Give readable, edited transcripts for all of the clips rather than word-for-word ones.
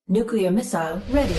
Nuclear missile ready.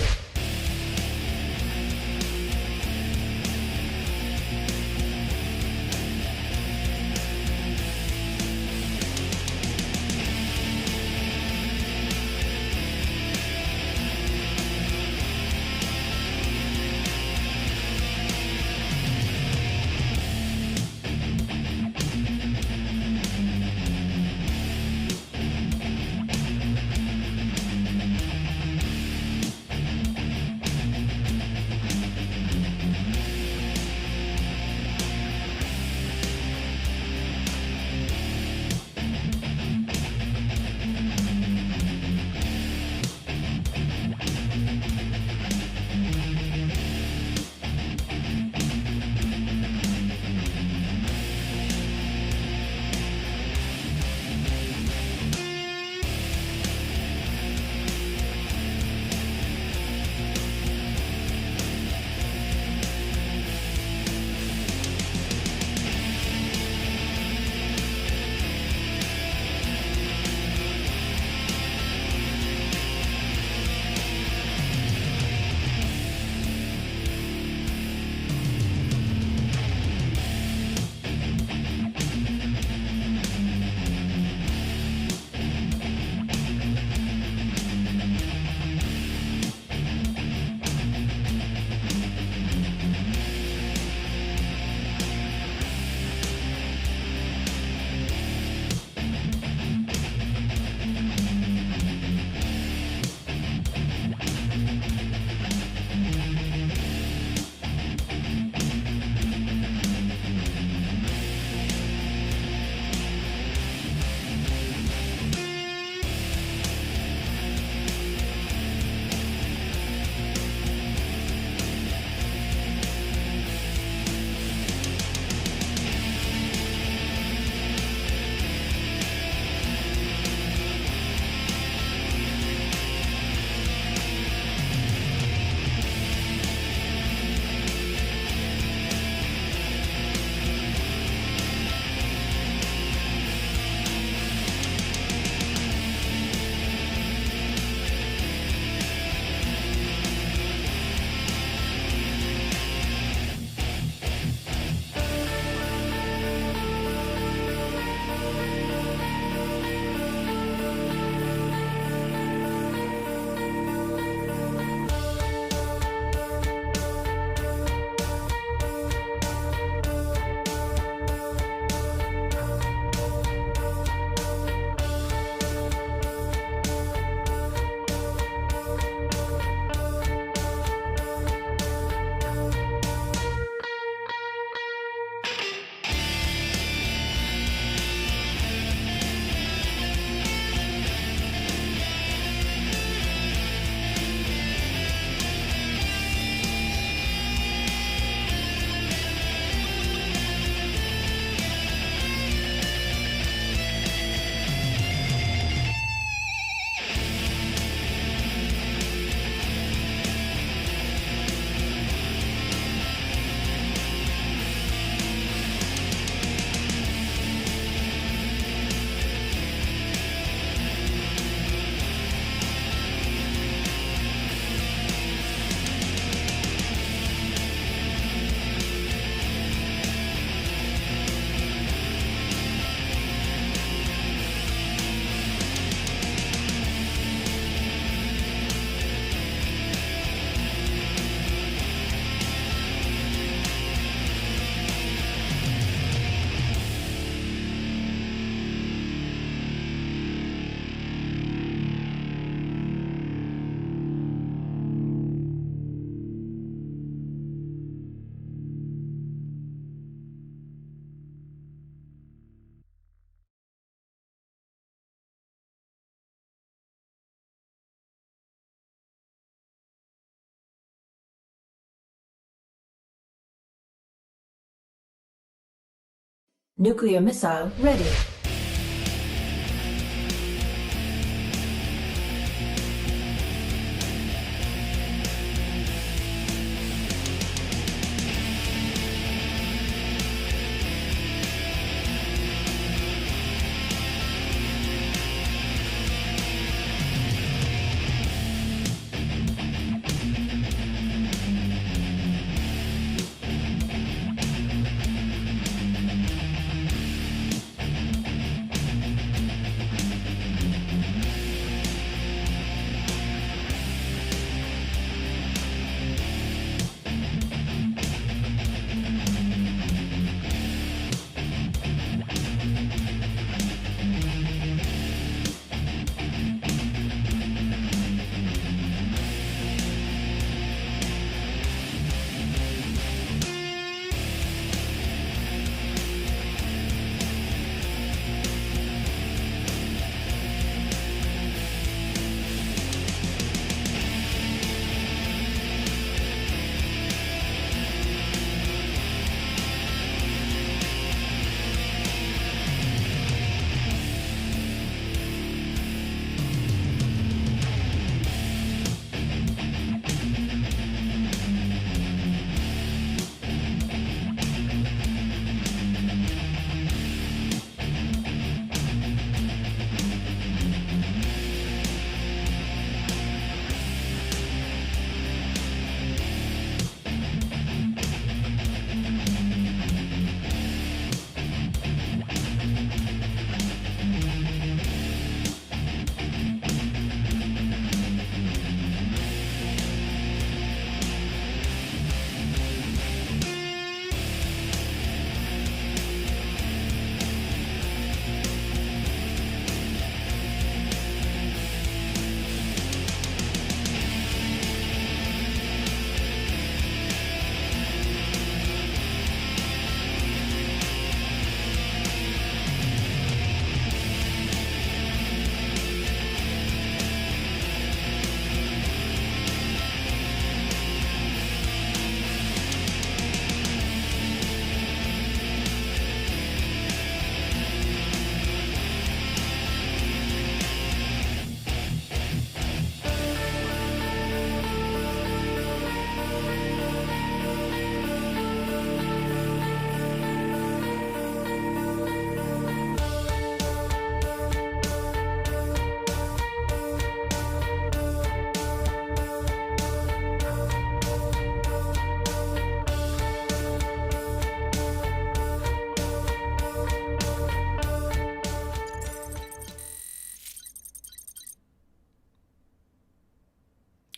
Nuclear missile ready.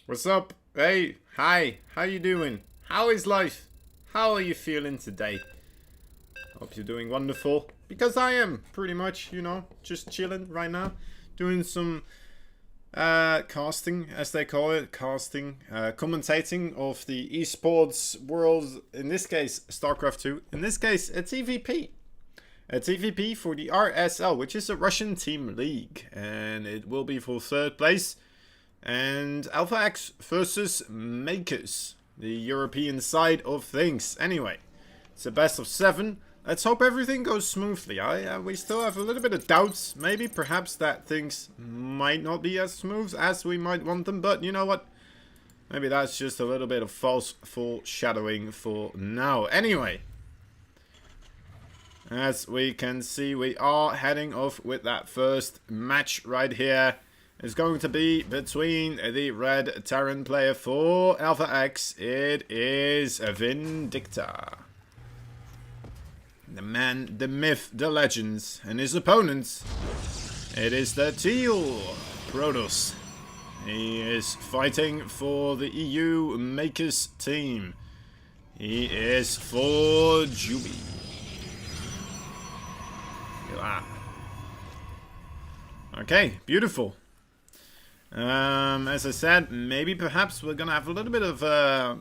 What's up? Hey, hi, how you doing? How is life? How are you feeling today? Hope you're doing wonderful. Because I am, pretty much, you know, just chilling right now. Doing some casting, as they call it. Commentating of the esports world. In this case, StarCraft 2. In this case, a TVP. A TVP for the RSL, which is a Russian team league. And it will be for 3rd place. And Alpha X versus Mkers, the European side of things. Anyway, it's a best of 7. Let's hope everything goes smoothly. We still have a little bit of doubts, maybe, perhaps, that things might not be as smooth as we might want them. But you know what? Maybe that's just a little bit of false foreshadowing for now. Anyway, as we can see, we are heading off with that first match right here. It's going to be between the red Terran player for Alpha X. It is Vindicta. The man, the myth, the legends. And his opponent, it is the teal Protoss. He is fighting for the EU Makers team. He is for Juby. Okay, beautiful. As I said, maybe perhaps we're gonna have a little bit of a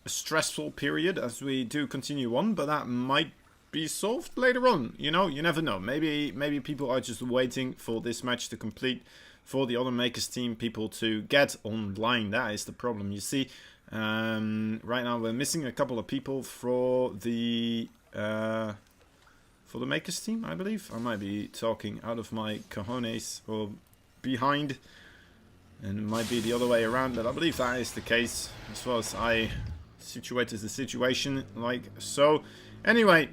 stressful period as we do continue on, but that might be solved later on. You know, you never know. Maybe people are just waiting for this match to complete for the other Makers team people to get online. That is the problem, you see. Right now we're missing a couple of people for the Makers team, I believe. I might be talking out of my cojones or behind, and it might be the other way around, but I believe that is the case as far as I situated the situation, like so. Anyway,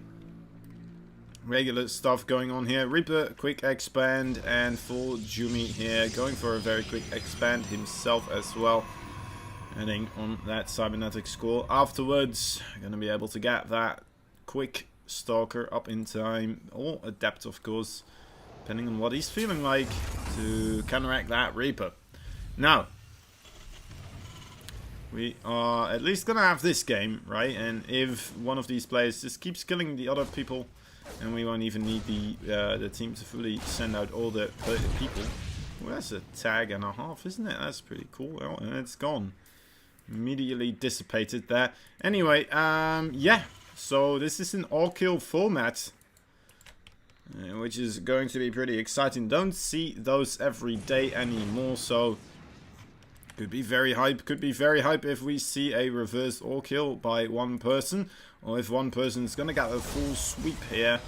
regular stuff going on here. Reaper, quick expand, and for Jumi here, going for a very quick expand himself as well. Heading on that cybernetic score. Afterwards, going to be able to get that quick stalker up in time, or adept of course, depending on what he's feeling like, to counteract that Reaper. Now, we are at least gonna have this game, right? And if one of these players just keeps killing the other people, and we won't even need the team to fully send out all the people. Well, that's a tag and a half, isn't it? That's pretty cool. Oh, and it's gone. Immediately dissipated there. Anyway, yeah. So this is an all-kill format, which is going to be pretty exciting. Don't see those every day anymore, so could be very hype. Could be very hype if we see a reverse all-kill by one person, or if one person is gonna get a full sweep here,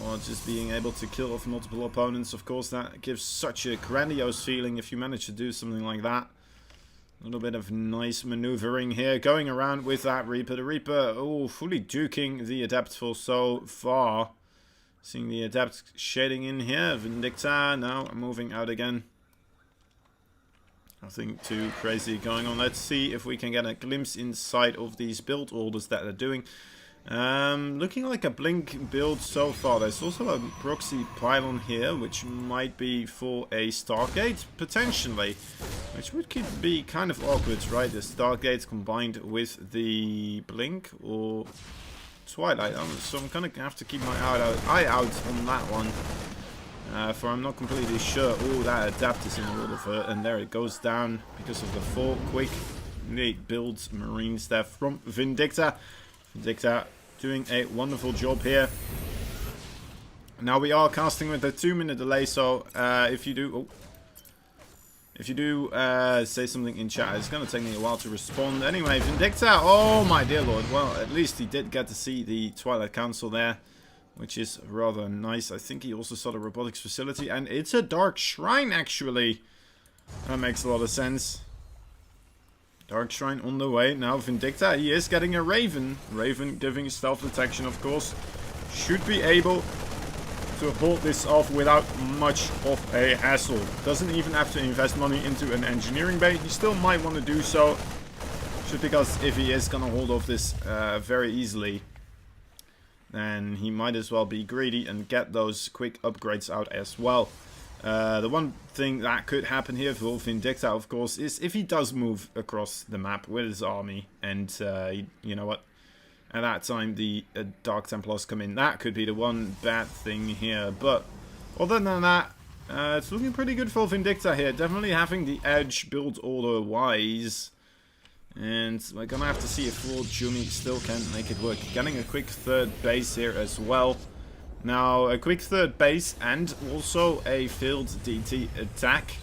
or just being able to kill off multiple opponents. Of course, that gives such a grandiose feeling if you manage to do something like that. A little bit of nice maneuvering here, going around with that Reaper. The Reaper, oh, fully duking the Adept for so far. Seeing the Adept shading in here. Vindicta now moving out again. Nothing too crazy going on. Let's see if we can get a glimpse inside of these build orders that they're doing. Looking like a Blink build so far. There's also a proxy pylon here, which might be for a Stargate, potentially. Which would be kind of awkward, right? The Stargate combined with the Blink or Twilight. So I'm gonna have to keep my eye out on that one. For I'm not completely sure. Oh, that Adapt is in the order for it, and there it goes down because of the 4 quick builds Marines there from Vindicta. Vindicta doing a wonderful job here. Now we are casting with a 2-minute delay, so if you do say something in chat, it's gonna take me a while to respond. Anyway, Vindicta, oh my dear lord. Well, at least he did get to see the Twilight Council there, which is rather nice. I think he also saw the robotics facility, and it's a Dark Shrine actually. That makes a lot of sense. Dark Shrine on the way. Now Vindicta, he is getting a Raven. Raven giving stealth detection, of course. Should be able to hold this off without much of a hassle. Doesn't even have to invest money into an engineering bay. He still might want to do so. Just because if he is going to hold off this very easily, then he might as well be greedy and get those quick upgrades out as well. The one thing that could happen here for Vindicta, of course, is if he does move across the map with his army, and you know what? At that time, the Dark Templars come in. That could be the one bad thing here. But other than that, it's looking pretty good for Vindicta here. Definitely having the edge build order-wise. And we're going to have to see if Fort Jumi still can make it work. Getting a quick third base here as well. Now, a quick third base and also a field DT attack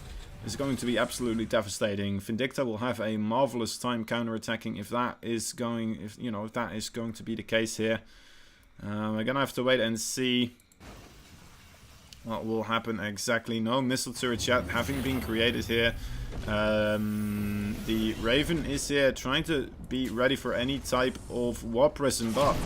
is going to be absolutely devastating. Vindicta will have a marvelous time counterattacking if that is going, if that is going to be the case here. We're going to have to wait and see what will happen exactly. No missile turrets yet having been created here. The Raven is here trying to be ready for any type of warp prison, but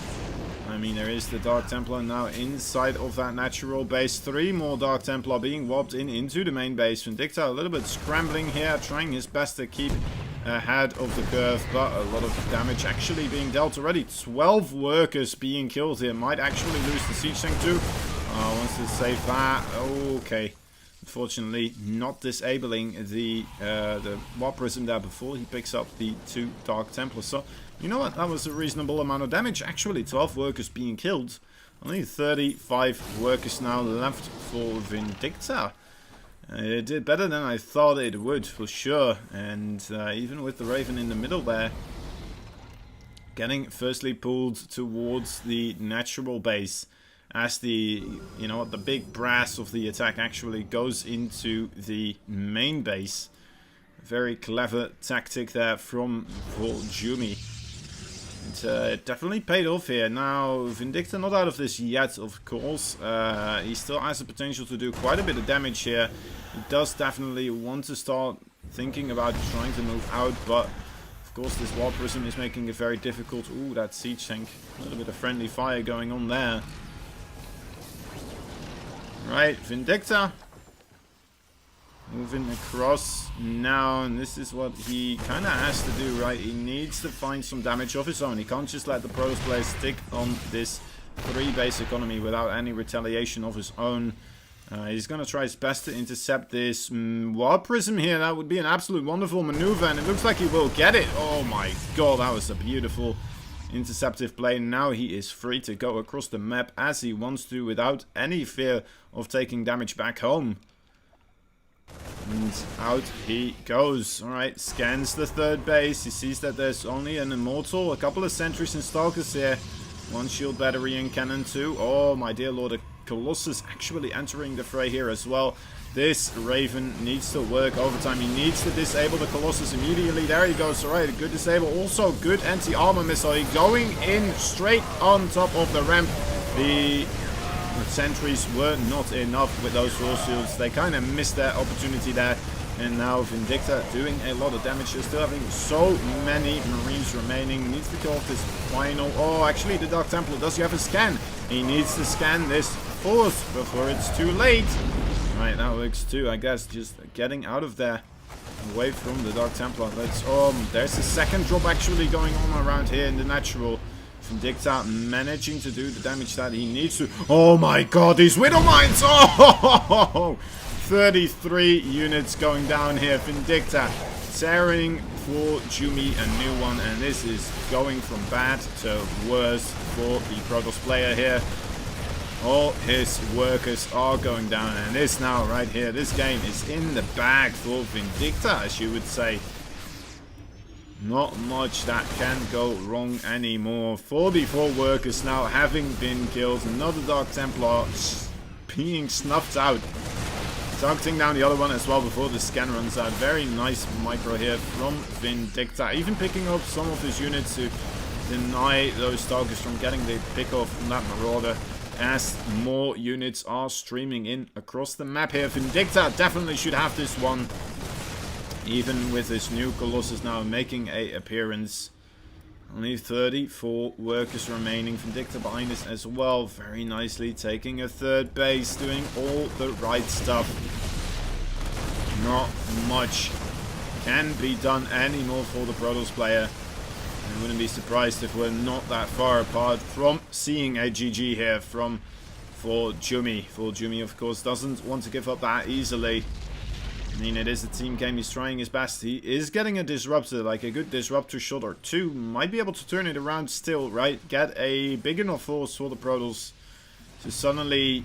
I mean, there is the Dark Templar now inside of that natural base. 3 more Dark Templar being warped into the main base. Vindicta a little bit scrambling here, trying his best to keep ahead of the curve, but a lot of damage actually being dealt already. 12 workers being killed here. Might actually lose the siege tank too. Wants to save that. Okay. Unfortunately, not disabling the warp prism there before he picks up the 2 Dark Templars. So, you know what? That was a reasonable amount of damage. Actually, 12 workers being killed. Only 35 workers now left for Vindicta. It did better than I thought it would, for sure. And even with the Raven in the middle there, getting firstly pulled towards the natural base. As the, the big brass of the attack actually goes into the main base. Very clever tactic there from Jumi. It definitely paid off here. Now, Vindicta not out of this yet, of course. He still has the potential to do quite a bit of damage here. He does definitely want to start thinking about trying to move out, but of course this Warp Prism is making it very difficult. Ooh, that siege tank. A little bit of friendly fire going on there. Right, Vindicta moving across now, and this is what he kind of has to do, right? He needs to find some damage of his own. He can't just let the Protoss players stick on this 3 base economy without any retaliation of his own. He's going to try his best to intercept this Warp Prism here. That would be an absolute wonderful maneuver, and it looks like he will get it. Oh my god, that was a beautiful interceptive play. Now he is free to go across the map as he wants to without any fear of taking damage back home. And out he goes. Alright, scans the 3rd base. He sees that there's only an Immortal, a couple of sentries and Stalkers here. 1 shield battery and cannon too. Oh my dear lord, a Colossus actually entering the fray here as well. This Raven needs to work overtime. He needs to disable the Colossus immediately. There he goes. Alright, good disable. Also, good anti-armor missile. Going in straight on top of the ramp. The sentries were not enough with those force shields. They kind of missed their opportunity there. And now Vindicta doing a lot of damage. They're still having so many Marines remaining. Needs to kill off this final. Oh, actually, the Dark Templar, does he have a scan? He needs to scan this force before it's too late. Right, that works too, I guess. Just getting out of there, away from the Dark Templar. Let's there's a second drop actually going on around here in the natural. Vindicta managing to do the damage that he needs to. Oh my god, these Widow Mines! Oh, 33 units going down here. Vindicta tearing for Jumi a new one, and this is going from bad to worse for the Protoss player here. All his workers are going down, and this now right here, this game is in the bag for Vindicta, as you would say. Not much that can go wrong anymore. 44 workers now having been killed. Another Dark Templar being snuffed out. Targeting down the other one as well before the scan runs out. Very nice micro here from Vindicta. Even picking up some of his units to deny those targets from getting the pick off from that Marauder. As more units are streaming in across the map here. Vindicta definitely should have this one. Even with this new Colossus now making an appearance. Only 34 workers remaining. Vindicta behind us as well. Very nicely taking a 3rd base. Doing all the right stuff. Not much can be done anymore for the Protoss player. I wouldn't be surprised if we're not that far apart from seeing a GG here from for Jumi. For Jumi, of course, doesn't want to give up that easily. I mean, it is a team game. He's trying his best. He is getting a disruptor, like a good disruptor shot or two. Might be able to turn it around still, right? Get a big enough force for the Protoss to suddenly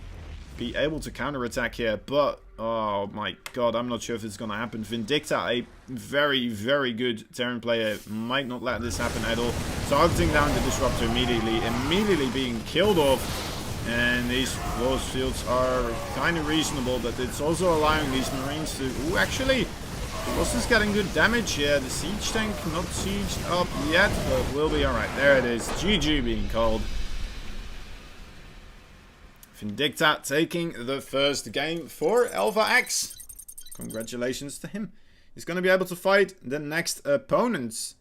be able to counterattack here. But, oh my god, I'm not sure if it's going to happen. Vindicta, a very, very good Terran player, might not let this happen at all. Targeting down the disruptor immediately being killed off. And these force fields are kind of reasonable, but it's also allowing these Marines to... Ooh, actually, Ross is getting good damage here. The siege tank not sieged up yet, but will be alright. There it is. GG being called. Vindicta taking the first game for Alpha X. Congratulations to him. He's going to be able to fight the next opponents.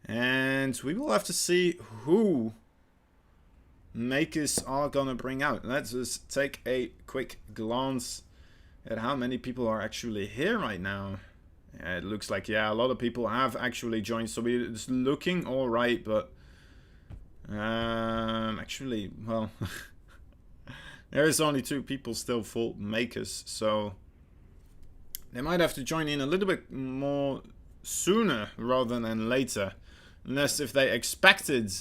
And we will have to see who Mkers are gonna bring out. Let's just take a quick glance at how many people are actually here right now. Yeah, it looks like, yeah, a lot of people have actually joined, so it's looking alright, but actually, well, there is only 2 people still full Mkers, so they might have to join in a little bit more sooner rather than later, unless if they expected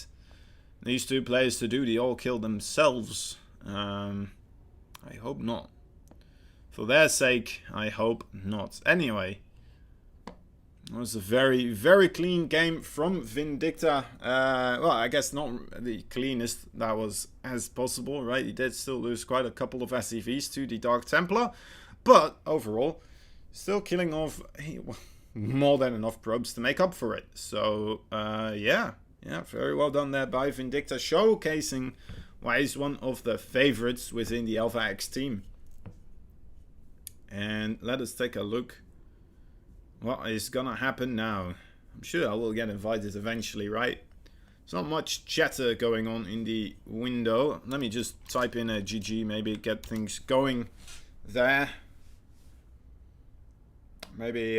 these 2 players to do the all kill themselves. I hope not. For their sake, I hope not. Anyway, it was a very, very clean game from Vindicta. Well, I guess not the cleanest that was as possible, right? He did still lose quite a couple of SCVs to the Dark Templar. But overall, still killing off more than enough probes to make up for it. So, yeah. Yeah, very well done there by Vindicta, showcasing why he's one of the favorites within the Alpha X team. And let us take a look what is gonna happen now. I'm sure I will get invited eventually, right? There's not much chatter going on in the window. Let me just type in a GG, maybe get things going there. Maybe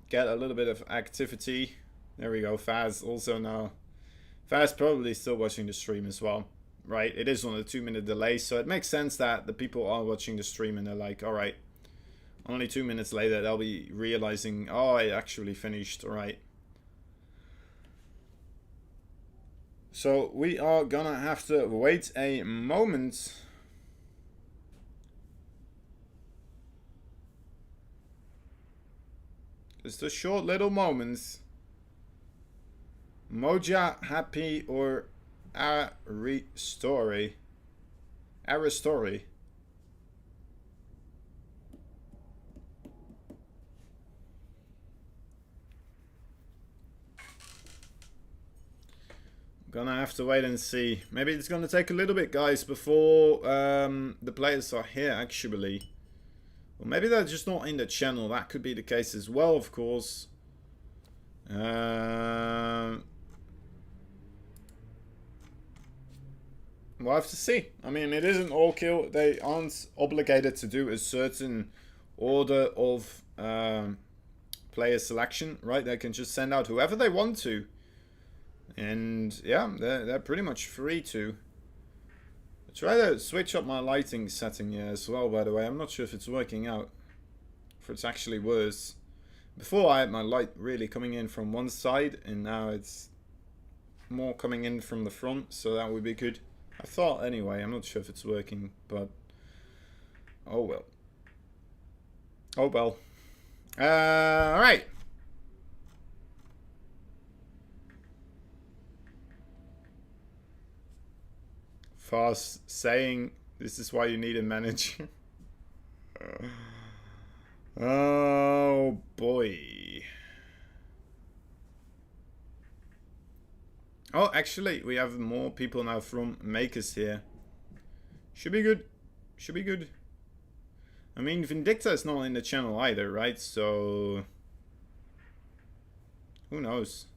get a little bit of activity. There we go, Faz also now. Faz probably still watching the stream as well, right? It is on a 2-minute delay, so it makes sense that the people are watching the stream and they're like, alright, only 2 minutes later they'll be realizing, oh, I actually finished, alright. So we are gonna have to wait a moment. Just a short little moment. Moja, Happy, or Aristory? Aristory. Gonna have to wait and see. Maybe it's gonna take a little bit, guys, before the players are here, actually. Or maybe they're just not in the channel. That could be the case as well, of course. We'll have to see. I mean, it isn't all kill. They aren't obligated to do a certain order of player selection, right? They can just send out whoever they want to. And yeah, they're pretty much free to. I try to switch up my lighting setting here as well, by the way. I'm not sure if it's working out. If it's actually worse. Before I had my light really coming in from one side, and now it's more coming in from the front, so that would be good. I thought anyway. I'm not sure if it's working, but oh well. Oh well. Alright. Fast saying this is why you need a manager. Oh boy. Oh, actually, we have more people now from Mkers here. Should be good. Should be good. I mean, Vindicta is not in the channel either, right? So who knows?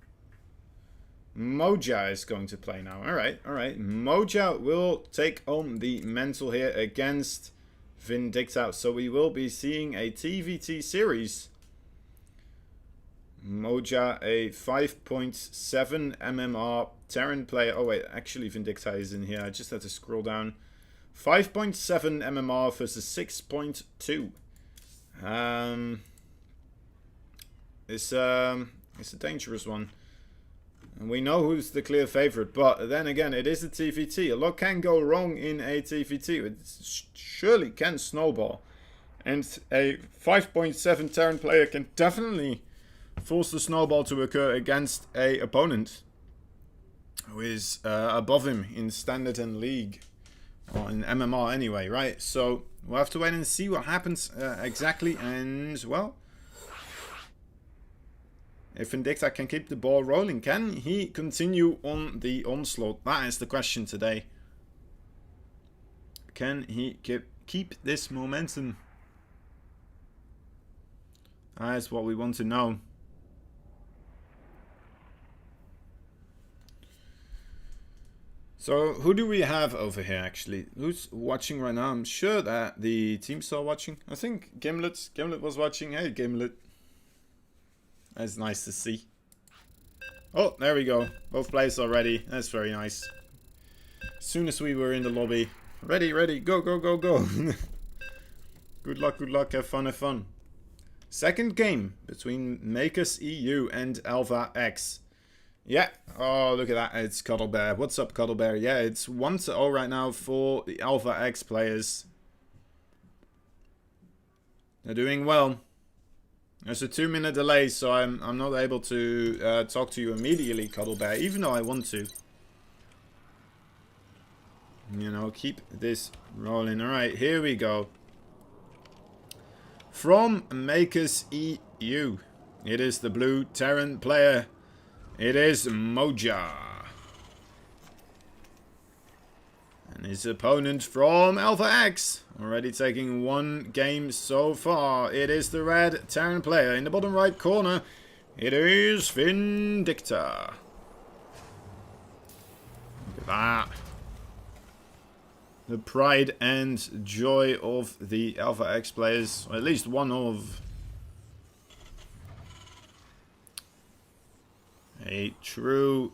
Moja is going to play now. Alright, alright. Moja will take on the mental here against Vindicta. So we will be seeing a TVT series. Moja, a 5.7 MMR Terran player. Oh wait, actually Vindicta is in here. I just had to scroll down. 5.7 MMR versus 6.2. It's a dangerous one. And we know who's the clear favorite, but then again, it is a TVT. A lot can go wrong in a TVT. It surely can snowball. And a 5.7 Terran player can definitely force the snowball to occur against a opponent who is above him in Standard and League. Or in MMR anyway, right? So we'll have to wait and see what happens exactly. And, well, if Vindicta can keep the ball rolling, can he continue on the onslaught? That is the question today. Can he keep this momentum? That is what we want to know. So, who do we have over here, actually? Who's watching right now? I'm sure that the teams are watching. I think Gimlet was watching. Hey, Gimlet. That's nice to see. Oh, there we go. Both players are ready. That's very nice. As soon as we were in the lobby. Ready, ready. Go, go, go, go. Good luck, good luck. Have fun, have fun. Second game between Mkers EU and Alpha X. Yeah. Oh, look at that. It's Cuddlebear. What's up, Cuddlebear? Yeah, it's 1-0 right now for the Alpha X players. They're doing well. There's a 2-minute delay, so I'm not able to talk to you immediately, Cuddlebear, even though I want to. You know, keep this rolling. Alright, here we go. From Mkers EU, it is the blue Terran player. It is Moja. And his opponent from Alpha X, already taking one game so far. It is the red Terran player. In the bottom right corner, it is Vindicta. Look at that. The pride and joy of the Alpha X players. Or at least one of. A true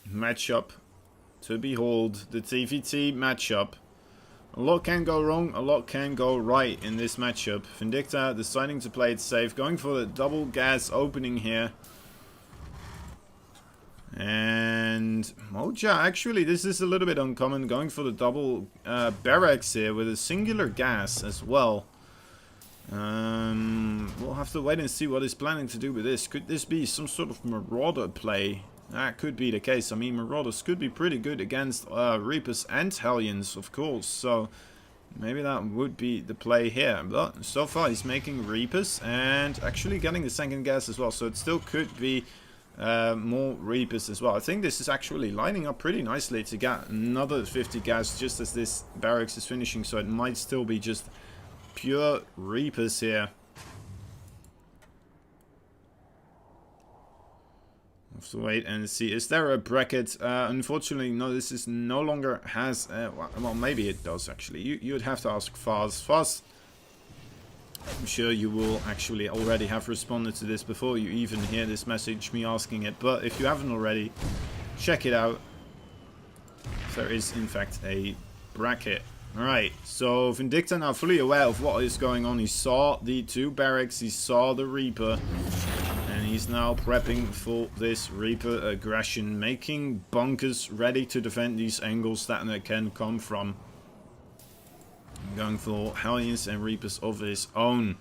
matchup to behold. The TVT matchup. A lot can go wrong, a lot can go right in this matchup. Vindicta deciding to play it safe, going for the double gas opening here. And Moja, actually, this is a little bit uncommon, going for the double barracks here with a singular gas as well. We'll have to wait and see what he's planning to do with this. Could this be some sort of Marauder play? That could be the case. I mean, Marauders could be pretty good against Reapers and Hellions, of course. So maybe that would be the play here. But so far he's making Reapers and actually getting the second gas as well. So it still could be more Reapers as well. I think this is actually lining up pretty nicely to get another 50 gas just as this barracks is finishing. So it might still be just pure Reapers here. Have to wait and see. Is there a bracket? Unfortunately, no. This is no longer has. Well, maybe it does actually. You would have to ask Faz. Faz, I'm sure you will actually already have responded to this before you even hear this message, me asking it. But if you haven't already, check it out. There is in fact a bracket. Alright, so Vindicta now fully aware of what is going on. He saw the two barracks, he saw the Reaper, and he's now prepping for this Reaper aggression, making bunkers ready to defend these angles that can come from. Going for Hellions and Reapers of his own.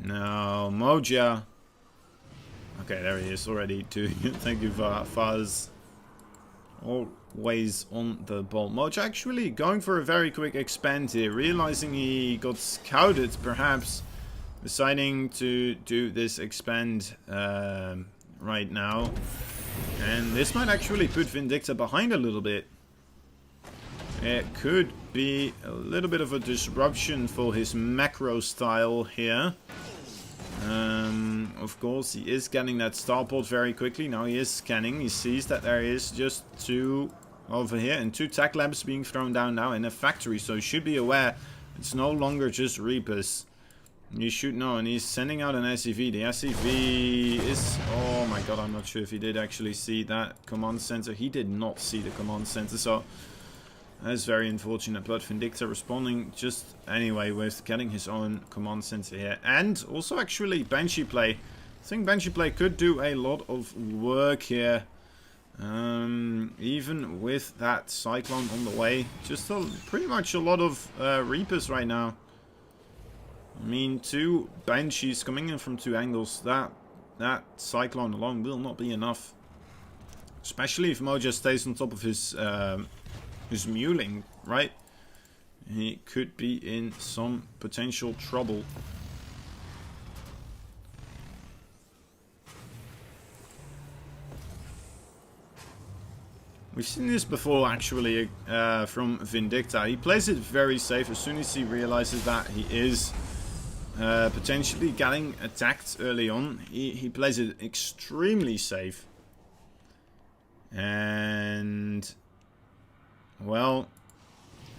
Now, Moja. Okay, there he is already too. Thank you, Faz. Always on the ball. Moja actually going for a very quick expand here, realizing he got scouted, perhaps deciding to do this expand right now. And this might actually put Vindicta behind a little bit. It could be a little bit of a disruption for his macro style here. Of course, he is getting that starport very quickly. Now he is scanning. He sees that there is just two over here and two tech labs being thrown down now in a factory. So he should be aware it's no longer just Reapers. You should know, and he's sending out an SCV. The SCV is... Oh my god, I'm not sure if he did actually see that command center. He did not see the command center, so that's very unfortunate. But Vindicta responding just anyway with getting his own command center here. And also actually Banshee play. I think Banshee play could do a lot of work here. Even with that Cyclone on the way. Just pretty much a lot of Reapers right now. I mean, 2 Banshees coming in from 2 angles. That Cyclone alone will not be enough. Especially if Moja stays on top of his muling, right? He could be in some potential trouble. We've seen this before actually from Vindicta. He plays it very safe as soon as he realizes that he is potentially getting attacked early on. He plays it extremely safe. And well,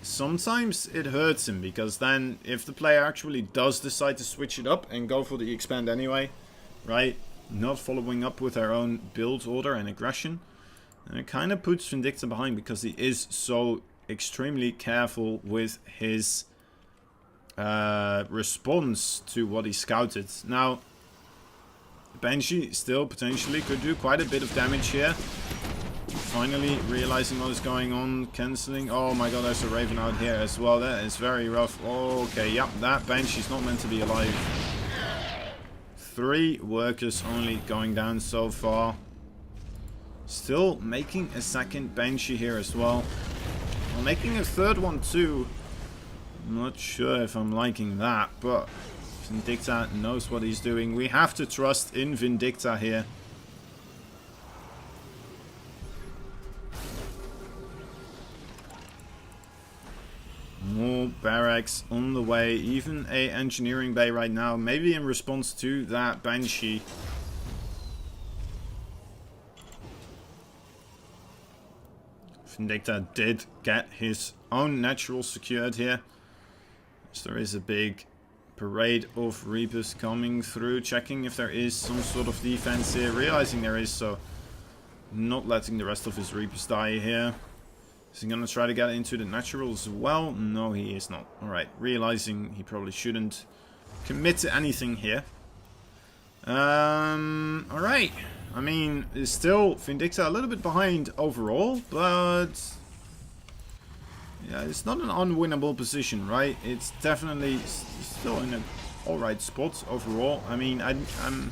sometimes it hurts him, because then if the player actually does decide to switch it up and go for the expand anyway, right, not following up with their own build order and aggression, and it kind of puts Vindicta behind, because he is so extremely careful with his response to what he scouted. Now, Banshee still potentially could do quite a bit of damage here. Finally realizing what is going on, cancelling. Oh my god, there's a Raven out here as well. That is very rough. Okay, yep, that Banshee's not meant to be alive. 3 workers only going down so far. Still making a second Banshee here as well. Well, making a 3rd one too. I'm not sure if I'm liking that, but Vindicta knows what he's doing. We have to trust in Vindicta here. More barracks on the way. Even a engineering bay right now. Maybe in response to that Banshee. Vindicta did get his own natural secured here. So there is a big parade of Reapers coming through. Checking if there is some sort of defense here. Realizing there is, so not letting the rest of his Reapers die here. Is he going to try to get into the natural as well? No, he is not. Alright, realizing he probably shouldn't commit to anything here. Alright. I mean, it's still Vindicta a little bit behind overall, but yeah, it's not an unwinnable position, right? It's definitely still in an alright spot overall. I mean, I'm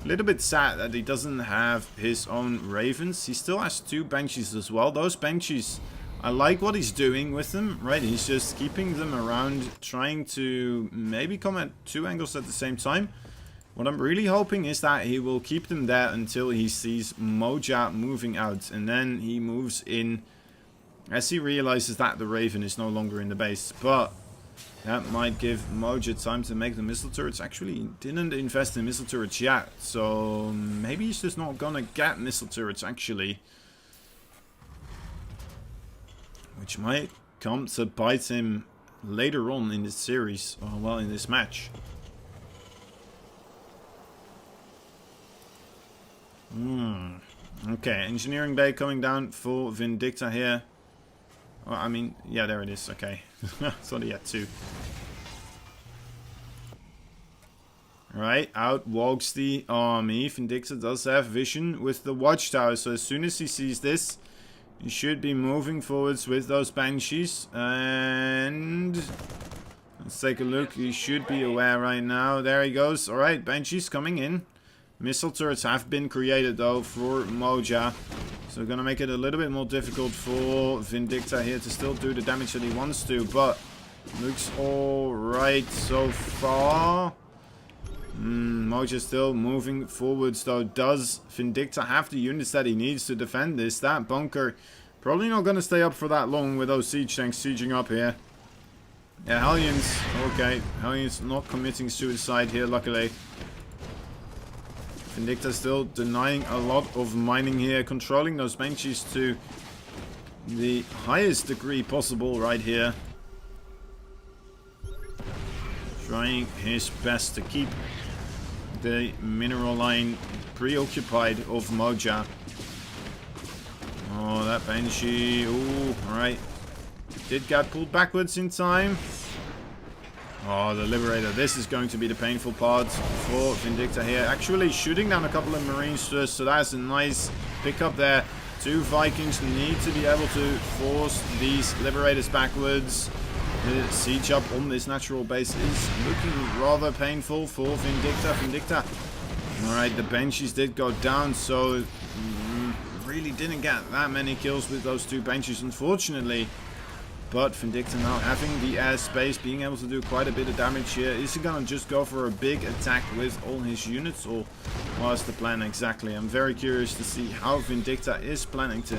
a little bit sad that he doesn't have his own Ravens. He still has 2 Banshees as well. Those Banshees, I like what he's doing with them, right? He's just keeping them around, trying to maybe come at 2 angles at the same time. What I'm really hoping is that he will keep them there until he sees Moja moving out. And then he moves in as he realizes that the Raven is no longer in the base. But that might give Moja time to make the missile turrets. Actually, he didn't invest in missile turrets yet. So maybe he's just not gonna get missile turrets actually. Which might come to bite him later on in this series. Or well, in this match. Okay, engineering bay coming down for Vindicta here. Oh, I mean, yeah, there it is. Okay. Thought he had 2. Right, out walks the army. Vindicta does have vision with the watchtower, so as soon as he sees this, he should be moving forwards with those Banshees. And let's take a look. He should be aware right now. There he goes. Alright, Banshees coming in. Missile turrets have been created though for Moja. So gonna make it a little bit more difficult for Vindicta here to still do the damage that he wants to. But looks alright so far. Moja still moving forwards though. Does Vindicta have the units that he needs to defend this? That bunker probably not gonna stay up for that long with those siege tanks sieging up here. Yeah, Hellions. Okay, Hellions not committing suicide here luckily. Vindicta still denying a lot of mining here, controlling those Banshees to the highest degree possible right here. trying his best to keep the mineral line preoccupied of Moja. Oh, that Banshee. Ooh, alright. Did get pulled backwards in time. Oh, the Liberator. This is going to be the painful part for Vindicta here. Actually shooting down a couple of Marines first, so that's a nice pickup there. Two Vikings need to be able to force these Liberators backwards. The siege up on this natural base is looking rather painful for Vindicta. Alright, the Banshees did go down, so really didn't get that many kills with those two Banshees, unfortunately. But Vindicta now having the airspace, being able to do quite a bit of damage here. Is he gonna just go for a big attack with all his units, or what's the plan exactly? I'm very curious to see how Vindicta is planning to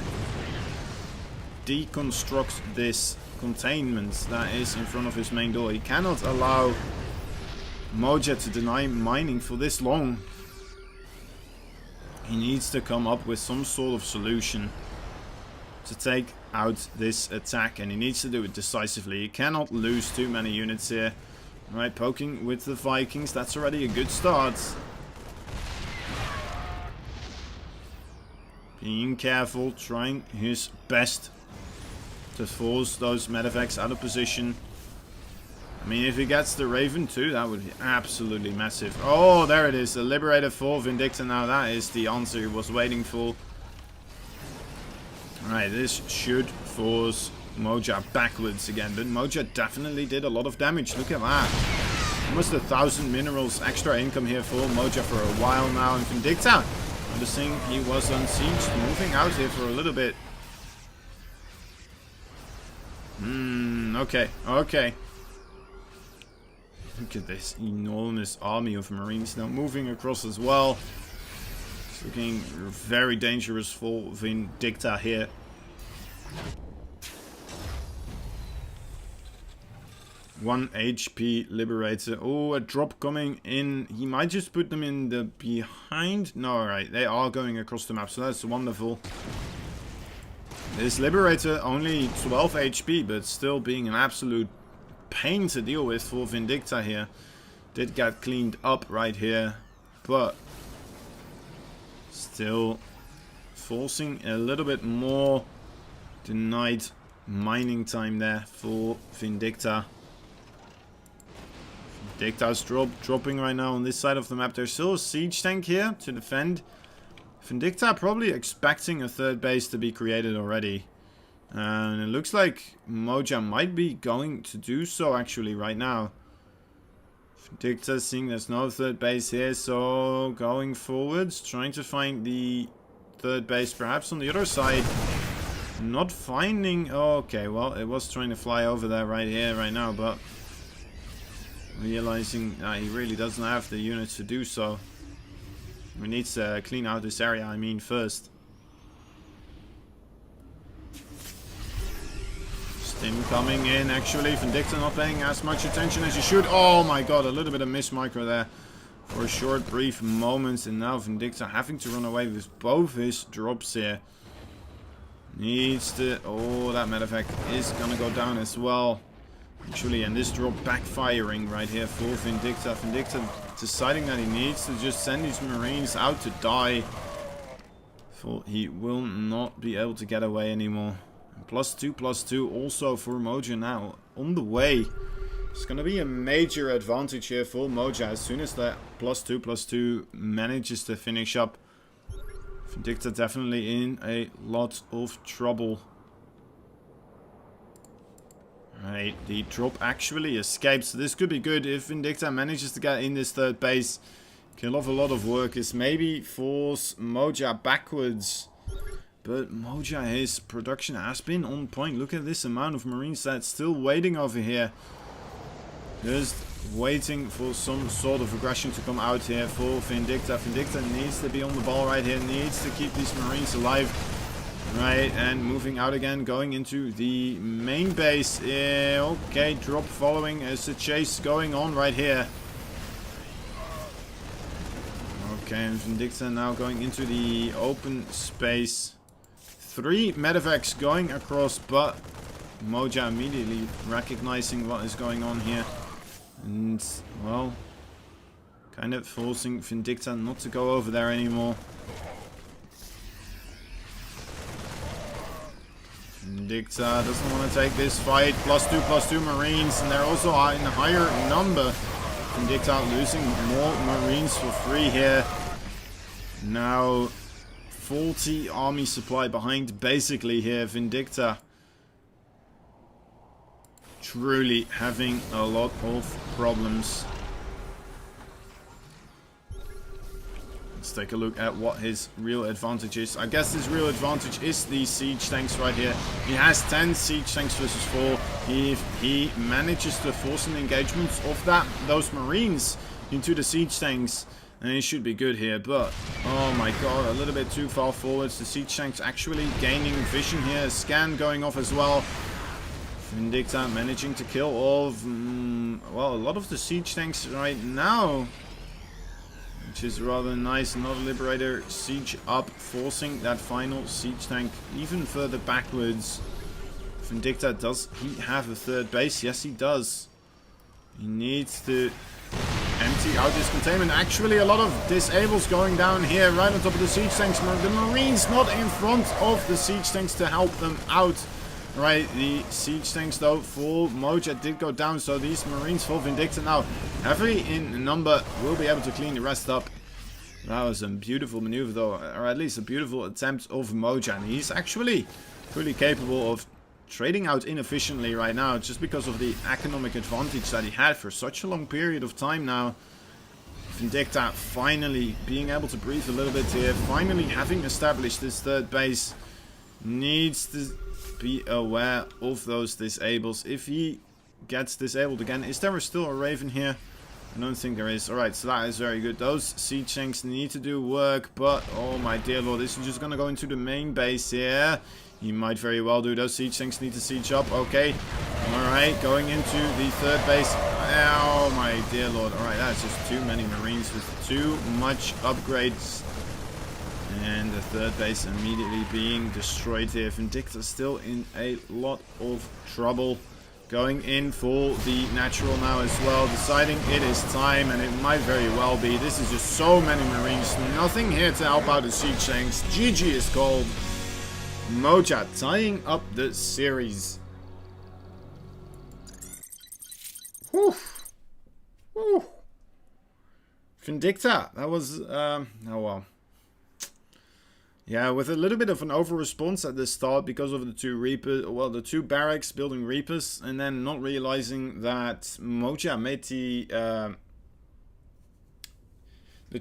deconstruct this containment that is in front of his main door. He cannot allow Moja to deny mining for this long. He needs to come up with some sort of solution to take out this attack, and he needs to do it decisively. He cannot lose too many units here. Alright, poking with the Vikings, that's already a good start. Being careful, trying his best to force those medevacs out of position. I mean, if he gets the Raven too, that would be absolutely massive. Oh, there it is, the Liberator for Vindicta now. That is the answer he was waiting for. Alright, this should force Moja backwards again, but Moja definitely did a lot of damage. Look at that. Almost 1,000 minerals extra income here for Moja for a while now. And Vindicta, noticing he was on siege, moving out here for a little bit. Okay. Look at this enormous army of Marines now moving across as well. It's looking very dangerous for Vindicta here. One HP Liberator. Oh, a drop coming in. He might just put them in the behind. No, alright. They are going across the map, so that's wonderful. This Liberator only 12 HP, but still being an absolute pain to deal with for Vindicta here. Did get cleaned up right here, but still forcing a little bit more denied mining time there for Vindicta. Vindicta's dropping right now on this side of the map. There's still a siege tank here to defend. Vindicta probably expecting a third base to be created already. And it looks like Moja might be going to do so actually right now. Vindicta seeing there's no third base here, so going forwards, trying to find the third base perhaps on the other side. Not finding... Okay, well, it was trying to fly over there right here, right now, but realizing that he really doesn't have the units to do so. We need to clean out this area, I mean, first. Stim coming in, actually. Vindicta not paying as much attention as he should. Oh my god, a little bit of miss micro there for a short, brief moment. And now Vindicta having to run away with both his drops here. Needs to... Oh, that medevac is gonna go down as well. Actually, and this drop backfiring right here for Vindicta. Vindicta deciding that he needs to just send these Marines out to die. For he will not be able to get away anymore. +2/+2 also for Moja now on the way. It's going to be a major advantage here for Moja as soon as that +2/+2 manages to finish up. Vindicta definitely in a lot of trouble. Right, the drop actually escapes. So this could be good if Vindicta manages to get in this third base. Kill off a lot of workers. Maybe force Moja backwards. But Moja, his production has been on point. Look at this amount of Marines that's still waiting over here. Just waiting for some sort of aggression to come out here for Vindicta. Vindicta needs to be on the ball right here. Needs to keep these Marines alive. Right, and moving out again, going into the main base. Okay, drop following as a chase going on right here. Okay, and Vindicta now going into the open space. 3 medevacs going across, but Moja immediately recognizing what is going on here. And, well, kind of forcing Vindicta not to go over there anymore. Vindicta doesn't want to take this fight. +2/+2 Marines, and they're also in a higher number. Vindicta losing more Marines for free here. Now, 40 army supply behind basically here. Vindicta truly having a lot of problems. Let's take a look at what his real advantage is. I guess his real advantage is these siege tanks right here. He has 10 siege tanks versus 4. If he manages to force an engagement of those Marines into the siege tanks, then he should be good here. But, oh my god, a little bit too far forwards. The siege tanks actually gaining vision here. Scan going off as well. Vindicta managing to kill all of, well, a lot of the siege tanks right now, which is rather nice. Another Liberator siege up, forcing that final siege tank even further backwards. Vindicta, does he have a third base? Yes, he does. He needs to empty out his containment. Actually, a lot of disables going down here, right on top of the siege tanks. The Marines not in front of the siege tanks to help them out. Right, the siege tanks though for Moja did go down, so these Marines for Vindicta now heavily in number will be able to clean the rest up. That was a beautiful maneuver though, or at least a beautiful attempt of Moja, and he's actually fully capable of trading out inefficiently right now just because of the economic advantage that he had for such a long period of time now. Vindicta finally being able to breathe a little bit here, finally having established this third base, needs to be aware of those disables. If he gets disabled again, is there still a Raven here? I don't think there is. Alright, so that is very good. Those siege tanks need to do work, but oh my dear lord, this is just gonna go into the main base here. He might very well do. Those siege tanks need to siege up. Okay. Alright, going into the third base. Oh my dear lord. Alright, that's just too many Marines with too much upgrades. And the third base immediately being destroyed here. Vindicta still in a lot of trouble. Going in for the natural now as well. Deciding it is time, and it might very well be. This is just so many Marines. Nothing here to help out the siege tanks. GG is called. Moja tying up the series. Whew. Whew. Vindicta. That was, oh well. Yeah, with a little bit of an over-response at the start because of the two Reapers, well, the two barracks building Reapers, and then not realizing that Moja made the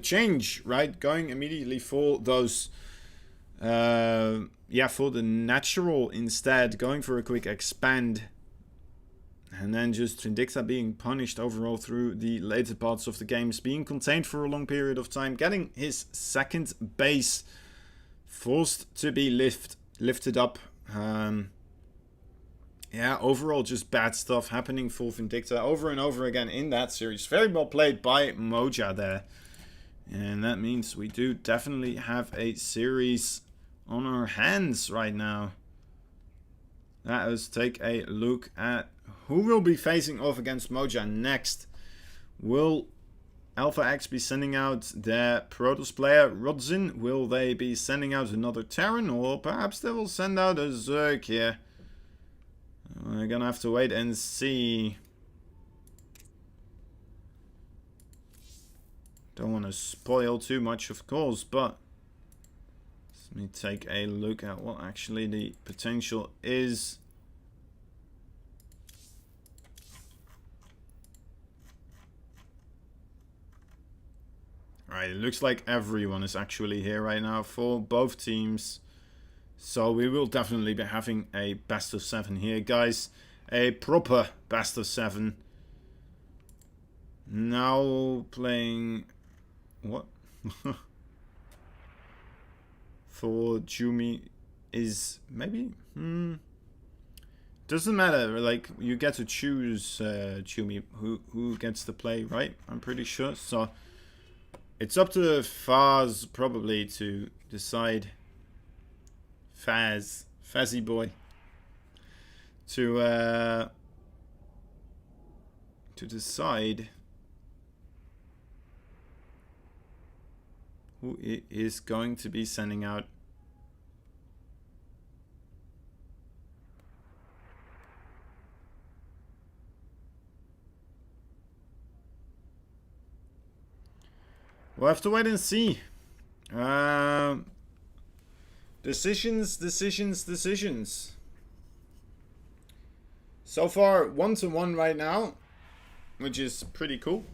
change, right? Going immediately for those, yeah, for the natural instead, going for a quick expand. And then just Vindicta being punished overall through the later parts of the games, being contained for a long period of time, getting his second base forced to be lifted up. Yeah, overall just bad stuff happening for Vindicta over and over again in that series. Very well played by Moja there. And that means we do definitely have a series on our hands right now. Let us take a look at who will be facing off against Moja next. Will Alpha X be sending out their Protoss player Rodzin? Will they be sending out another Terran? Or perhaps they will send out a Zerg here. We're gonna have to wait and see. Don't want to spoil too much, of course, but let me take a look at what actually the potential is. Right, it looks like everyone is actually here right now for both teams. So we will definitely be having a best of 7 here, guys. A proper best of 7. Now playing... what? For Jumi is maybe? Doesn't matter, like, you get to choose Jumi who gets to play, right? I'm pretty sure, so... it's up to Faz probably to decide. Fazzy boy. To to decide who is going to be sending out. We'll have to wait and see. Decisions. So far, 1-1 right now, which is pretty cool.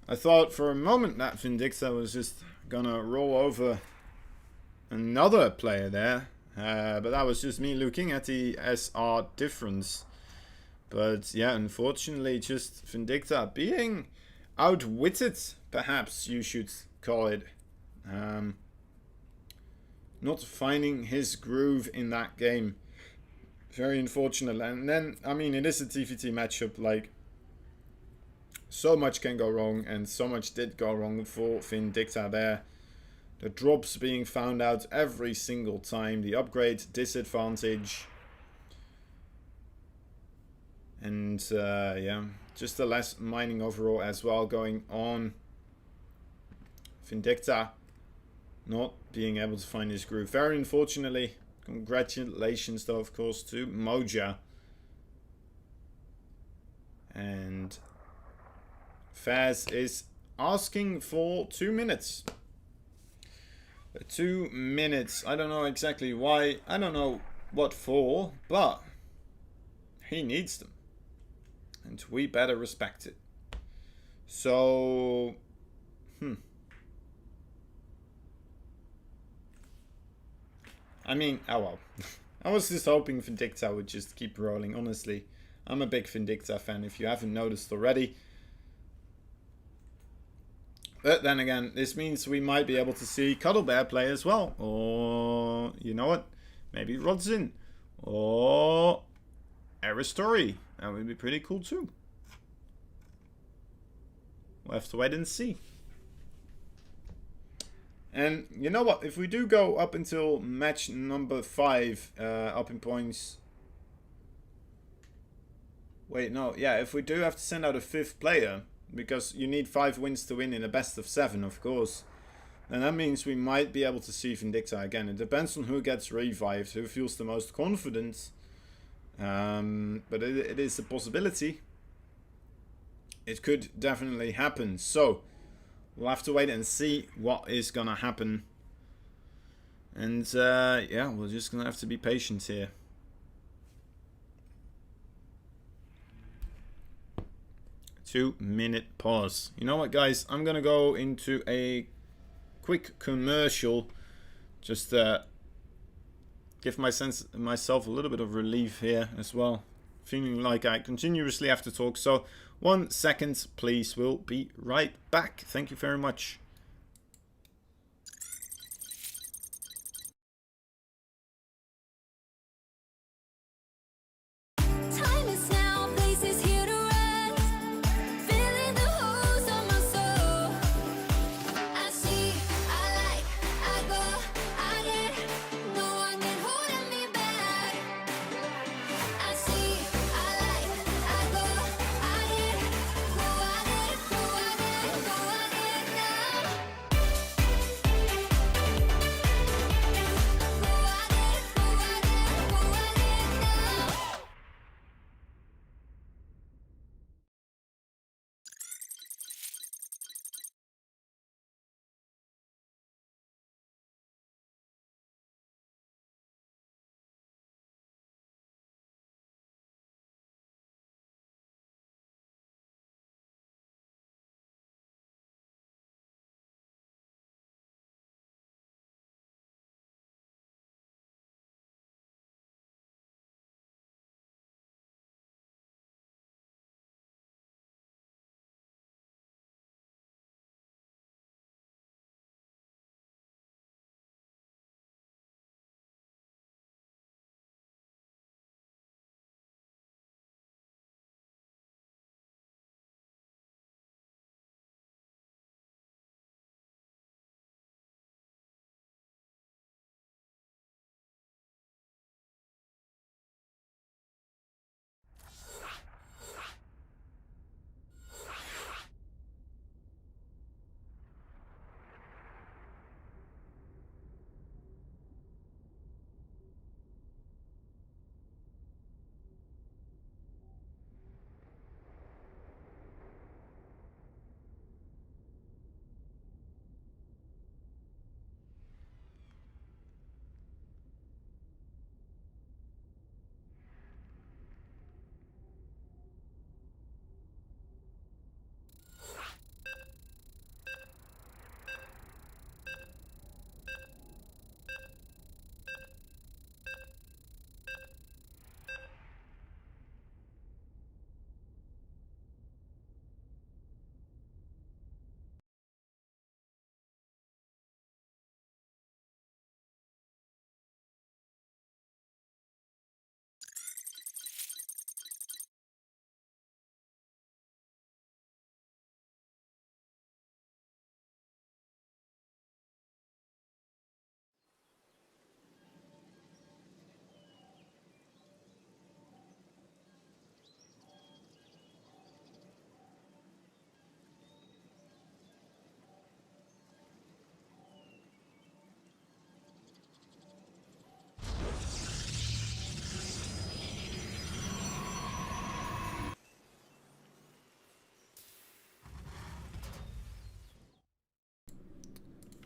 I thought for a moment that Vindicta was just gonna roll over another player there, but that was just me looking at the SR difference. But yeah, unfortunately, just Vindicta being outwitted, perhaps you should call it. Not finding his groove in that game. Very unfortunate. And then, I mean, it is a TVT matchup. Like, so much can go wrong, and so much did go wrong for Vindicta there. The drops being found out every single time. The upgrade disadvantage. And, yeah, just the less mining overall as well going on. Vindicta not being able to find his groove. Very unfortunately. Congratulations, though, of course, to Moja. And Faz is asking for 2 minutes. 2 minutes. I don't know exactly why. I don't know what for, but he needs them. And we better respect it. So, I mean, oh well. I was just hoping Vindicta would just keep rolling, honestly. I'm a big Vindicta fan, if you haven't noticed already. But then again, this means we might be able to see Cuddlebear play as well. Or, you know what? Maybe Rodzin. Or Aristori. That would be pretty cool too. We'll have to wait and see. And you know what? If we do go up until match number 5, up in points. Wait, no. Yeah, if we do have to send out a 5th player, because you need 5 wins to win in a best of 7, of course. And that means we might be able to see Vindicta again. It depends on who gets revived, who feels the most confident. But it is a possibility. It could definitely happen. So we'll have to wait and see what is going to happen. And yeah, we're just going to have to be patient here. Two-minute pause. You know what, guys? I'm going to go into a quick commercial. Just give myself a little bit of relief here as well. Feeling like I continuously have to talk. So 1 second, please. We'll be right back. Thank you very much.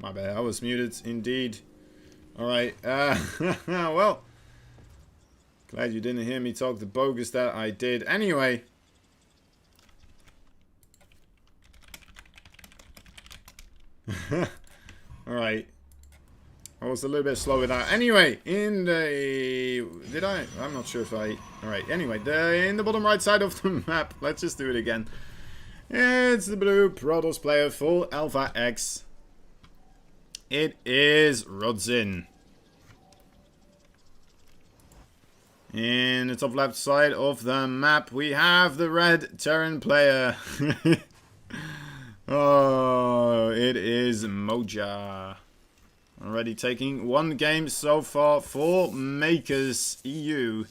My bad, I was muted indeed. Alright, well, glad you didn't hear me talk the bogus that I did. Anyway. Alright. I was a little bit slow with that. Anyway, in the... Did I? I'm not sure if I... Alright, anyway, in the bottom right side of the map, let's just do it again. It's the blue Protoss player for Alpha X. It is Rodzin. In the top left side of the map, we have the red Terran player. Oh, it is Moja. Already taking one game so far for Mkers EU.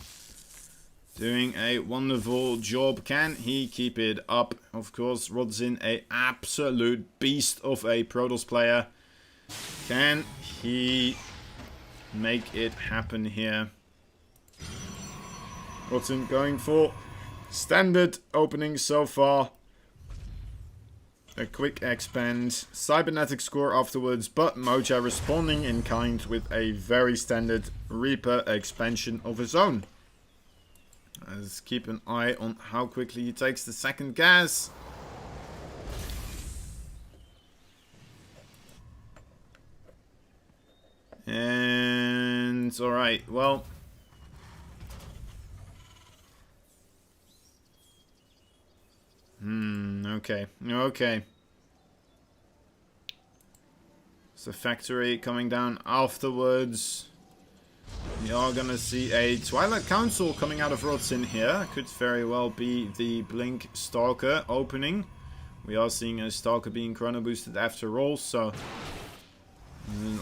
Doing a wonderful job. Can he keep it up? Of course, Rodzin, a absolute beast of a Protoss player. Can he make it happen here? Rodzin going for standard opening so far. A quick expand, cybernetic score afterwards, but Moja responding in kind with a very standard Reaper expansion of his own. Let's keep an eye on how quickly he takes the second gas. And alright, well. Okay. Okay. So factory coming down afterwards. We are gonna see a Twilight Council coming out of Rodzin here. Could very well be the Blink Stalker opening. We are seeing a Stalker being chrono boosted after all, so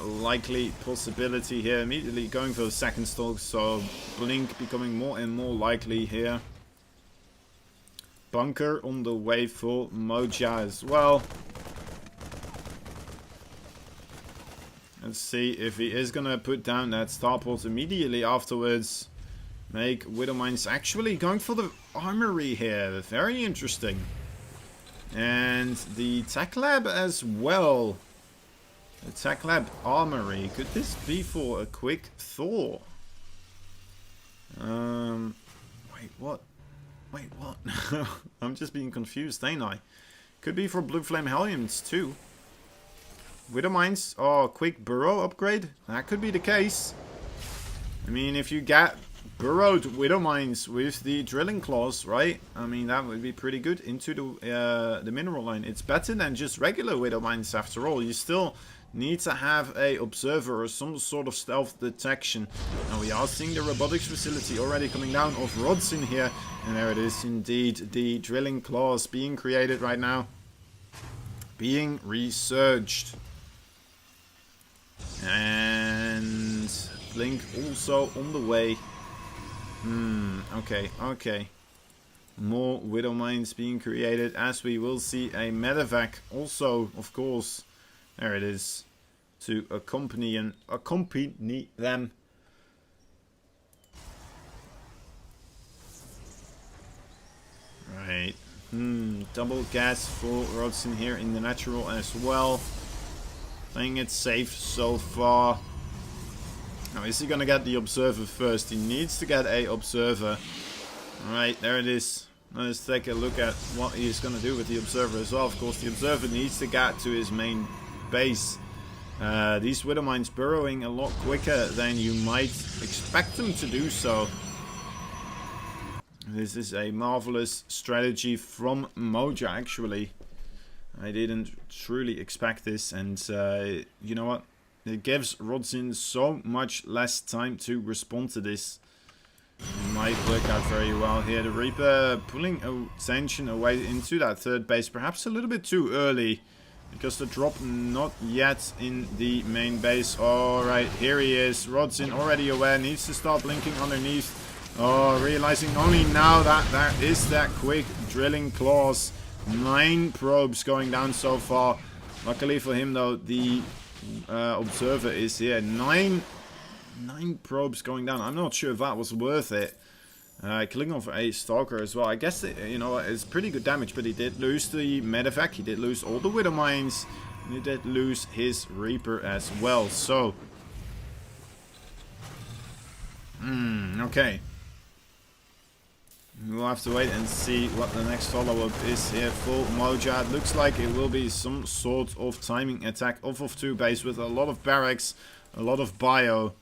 likely possibility here. Immediately going for the second Stalk, so Blink becoming more and more likely here. Bunker on the way for Moja as well. Let's see if he is gonna put down that starport immediately afterwards. Make Widowmines actually going for the armory here. Very interesting. And the tech lab as well. The tech lab armory. Could this be for a quick thaw? Wait, what? Wait, what? I'm just being confused, ain't I? Could be for Blue Flame Hellions too. Widowmines, oh, quick burrow upgrade? That could be the case. I mean, if you get burrowed Widowmines with the drilling claws, right? I mean, that would be pretty good into the mineral line. It's better than just regular Widowmines after all. You still need to have a observer or some sort of stealth detection. Now we are seeing the robotics facility already coming down of Rodzin here. And there it is indeed, the drilling claws being created right now. Being researched. And Blink also on the way. Okay, okay. More Widowmines being created, as we will see a medevac also, of course. There it is. To accompany them. Right. Double gas for Rodzin here in the natural as well. Playing it safe so far. Now, is he gonna get the observer first? He needs to get a observer. Alright, there it is. Let's take a look at what he's gonna do with the observer as well. Of course, the observer needs to get to his main base. These Widowmines burrowing a lot quicker than you might expect them to do so. This is a marvelous strategy from Moja, actually. I didn't truly expect this, and you know what? It gives Rodzin so much less time to respond to this. It might work out very well here. The Reaper pulling attention away into that third base, perhaps a little bit too early. Because the drop not yet in the main base. Alright, here he is. Rodzin already aware, needs to start blinking underneath. Oh, realizing only now that there is that quick drilling claws. 9 probes going down so far. Luckily for him though, the observer is here. 9 probes going down. I'm not sure if that was worth it. Killing off a Stalker as well. I guess, you know, it's pretty good damage, but he did lose the medevac. He did lose all the Widowmines. He did lose his Reaper as well, so... okay. We'll have to wait and see what the next follow-up is here for Moja. It looks like it will be some sort of timing attack off of 2 base with a lot of barracks, a lot of bio.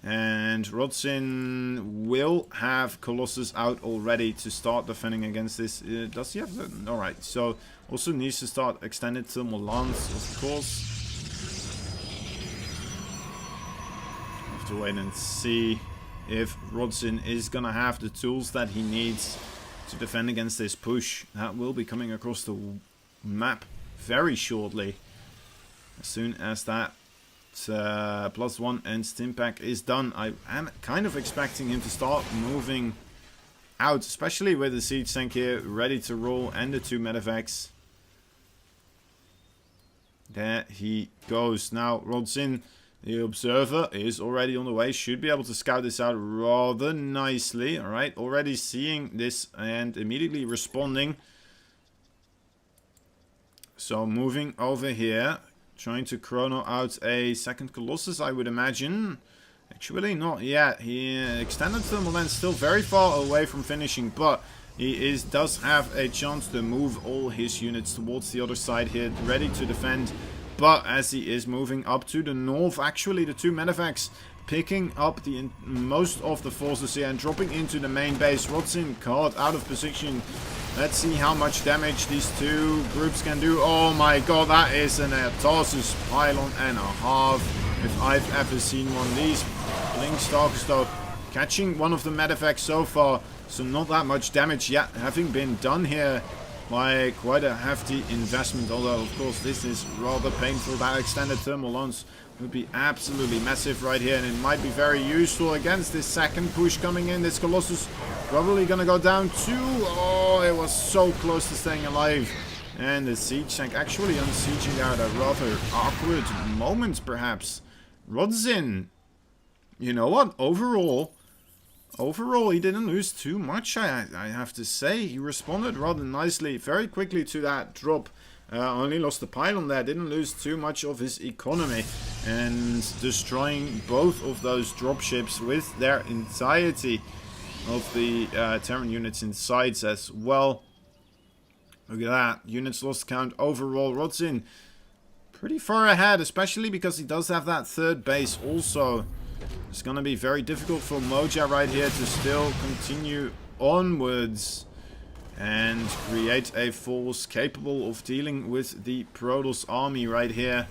And Rodzin will have Colossus out already to start defending against this. Does he have that? Alright, so also needs to start extended thermal lance, of course. Have to wait and see if Rodzin is gonna have the tools that he needs to defend against this push. That will be coming across the map very shortly. As soon as that +1 and Stimpack is done, I am kind of expecting him to start moving out, especially with the siege tank here ready to roll and the 2 medevacs. There he goes. Now Rodzin, the observer, is already on the way. Should be able to scout this out rather nicely. Alright, already seeing this and immediately responding. So moving over here. Trying to chrono out a second Colossus, I would imagine. Actually, not yet. He extended thermal lens, still very far away from finishing, but he does have a chance to move all his units towards the other side here, ready to defend. But as he is moving up to the north, actually the 2 medevacs picking up the most of the forces here and dropping into the main base. Rodzin caught out of position. Let's see how much damage these 2 groups can do. Oh my god, that is an Tarsus pylon and a half, if I've ever seen one. These Blinkstalkers though, catching one of the medevacs so far, so not that much damage yet having been done here by quite a hefty investment. Although of course this is rather painful. That extended thermal lance would be absolutely massive right here, and it might be very useful against this second push coming in. This Colossus probably gonna go down too. Oh, it was so close to staying alive. And the siege tank actually unsieging at a rather awkward moment, perhaps. Rodzin, you know what? Overall, he didn't lose too much, I have to say. He responded rather nicely, very quickly to that drop. Only lost the pylon there, didn't lose too much of his economy. And destroying both of those dropships with their entirety of the Terran units inside as well. Look at that. Units lost count overall. Rodzin pretty far ahead, especially because he does have that 3rd base also. It's going to be very difficult for Moja right here to still continue onwards and create a force capable of dealing with the Protoss army right here.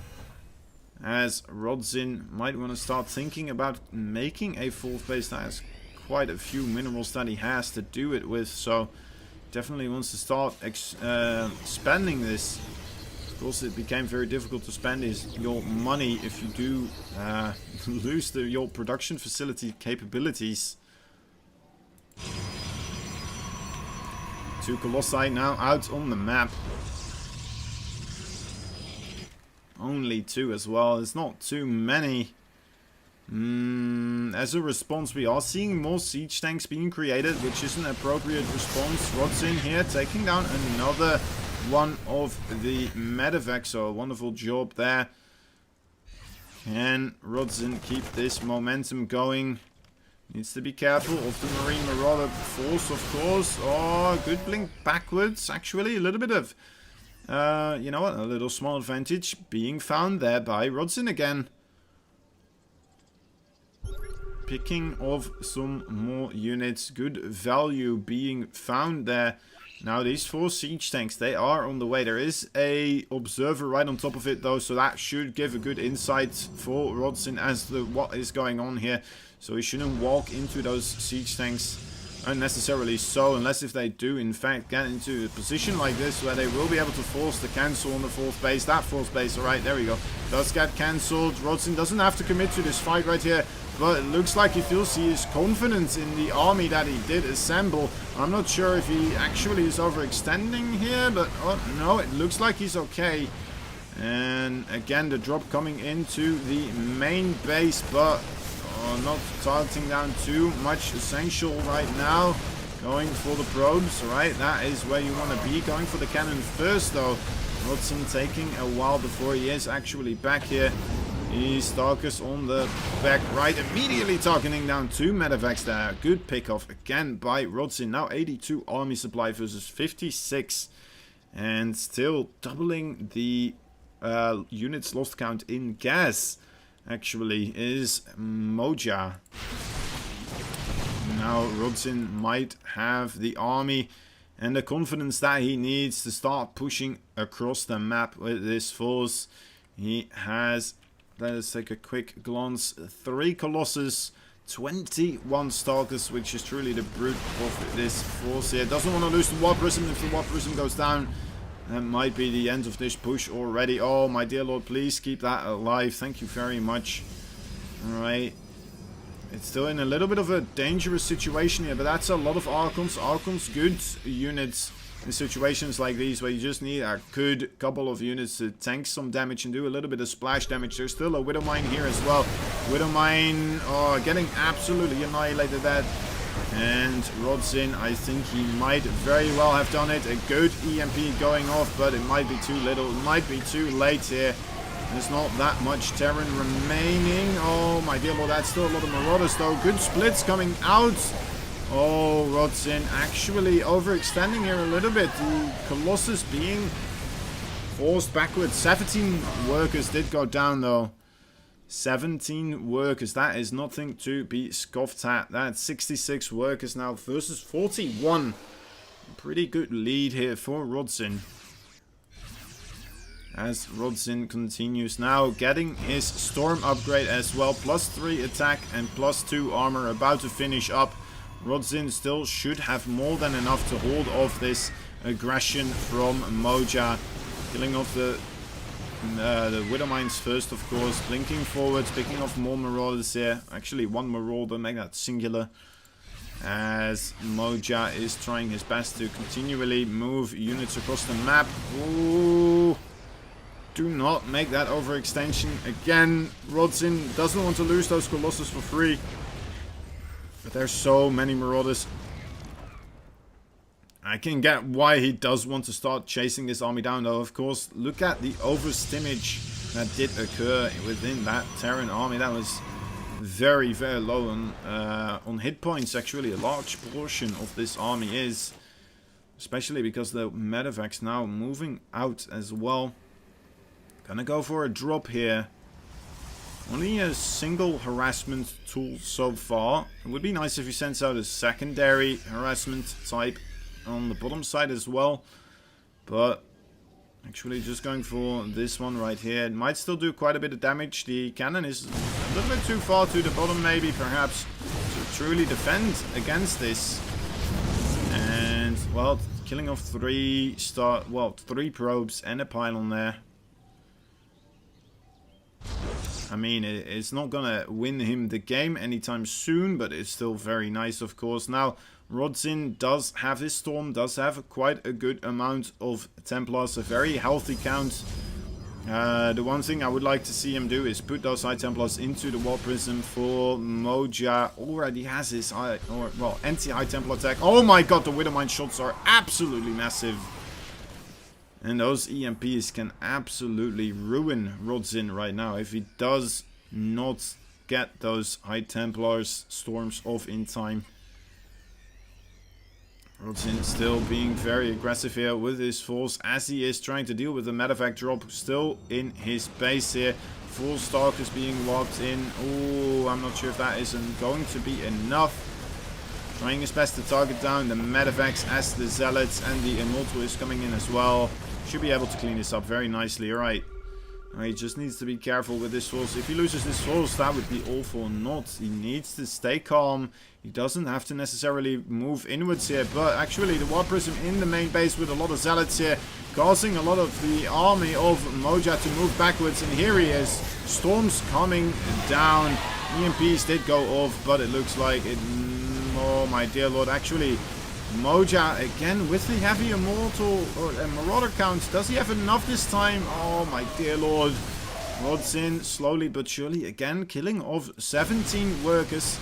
As Rodzin might want to start thinking about making a 4th base that has quite a few minerals that he has to do it with, so definitely wants to start spending this. Of course, it became very difficult to spend your money if you do lose your production facility capabilities. 2 Colossi now out on the map. Only 2 as well. It's not too many. As a response, we are seeing more siege tanks being created, which is an appropriate response. Rodzin here taking down another one of the medevacs, so a wonderful job there. Can Rodzin keep this momentum going? Needs to be careful of the Marine Marauder force, of course. Oh, good blink backwards, actually. A little bit of, you know what, a little small advantage being found there by Rodzin again. Picking off some more units. Good value being found there. Now these 4 siege tanks, they are on the way. There is a observer right on top of it though, so that should give a good insight for Rodzin as to what is going on here. So he shouldn't walk into those siege tanks unnecessarily so, unless if they do in fact get into a position like this where they will be able to force the cancel on the 4th base. That 4th base, alright, there we go, does get cancelled. Rodzin doesn't have to commit to this fight right here, but it looks like he feels he is confident in the army that he did assemble. I'm not sure if he actually is overextending here, but oh no, it looks like he's okay. And again, the drop coming into the main base, but not targeting down too much essential right now. Going for the probes, right? That is where you want to be. Going for the cannon first, though. Rodson taking a while before he is actually back here. He's Starkus on the back right, immediately targeting down 2 medevacs there. Good pick off again by Rodson. Now 82 army supply versus 56. And still doubling the units lost count in gas, actually, is Moja. Now Rodson might have the army and the confidence that he needs to start pushing across the map with this force. He has, let us take a quick glance, 3 Colossus, 21 Stalkers, which is truly the brute of this force here. Doesn't want to lose the Warp Prism. If the Warp Prism goes down, that might be the end of this push already. Oh, my dear lord, please keep that alive. Thank you very much. Alright. It's still in a little bit of a dangerous situation here, but that's a lot of Archons. Archons, good units in situations like these where you just need a good couple of units to tank some damage and do a little bit of splash damage. There's still a Widowmine here as well. Widowmine, oh, getting absolutely annihilated that. And Rodson, I think he might very well have done it. A good EMP going off, but it might be too little. It might be too late here. There's not that much Terran remaining. Oh, my dear lord, that's still a lot of Marauders, though. Good splits coming out. Oh, Rodson actually overextending here a little bit. The Colossus being forced backwards. 17 workers did go down, though. 17 workers. That is nothing to be scoffed at. That's 66 workers now versus 41. Pretty good lead here for Rodson. As Rodson continues now, getting his Storm upgrade as well. +3 attack and +2 armor, about to finish up. Rodson still should have more than enough to hold off this aggression from Moja. Killing off the Widowmines first, of course. Blinking forwards, picking off more Marauders here. Actually, 1 Marauder, make that singular. As Moja is trying his best to continually move units across the map. Ooh. Do not make that overextension again. Rodson doesn't want to lose those Colossus for free. But there's so many Marauders. I can get why he does want to start chasing this army down, though. Of course, look at the overstimmage that did occur within that Terran army. That was very, very low on hit points, actually. A large portion of this army is. Especially because the medevacs now moving out as well. Gonna go for a drop here. Only a single harassment tool so far. It would be nice if he sends out a secondary harassment type on the bottom side as well. But actually just going for this one right here. It might still do quite a bit of damage. The cannon is a little bit too far to the bottom maybe, perhaps, to truly defend against this. And, well, killing off 3 probes and a pylon there. I mean, it's not gonna win him the game anytime soon, but it's still very nice, of course. Now, Rodson does have his Storm, does have quite a good amount of Templars, a very healthy count. The one thing I would like to see him do is put those High Templars into the Warp Prism for Moja. Already has his anti-High Templar attack. Oh my god, the Widowmine shots are absolutely massive. And those EMPs can absolutely ruin Rodson right now if he does not get those High Templars Storms off in time. Rodson still being very aggressive here with his force as he is trying to deal with the medevac drop still in his base here. Full Stalkers being locked in. Oh, I'm not sure if that isn't going to be enough. Trying his best to target down the medevacs as the Zealots, and the Immortal is coming in as well. Should be able to clean this up very nicely. Alright. He just needs to be careful with this force. If he loses this force, that would be all for naught. He needs to stay calm. He doesn't have to necessarily move inwards here. But actually, the Warp Prism in the main base with a lot of Zealots here, causing a lot of the army of Moja to move backwards. And here he is. Storms coming down. EMPs did go off, but it looks like it... Oh my dear lord, actually... Moja again with the heavy Immortal or Marauder count. Does he have enough this time? Oh my dear lord. Rodson slowly but surely again killing off 17 workers.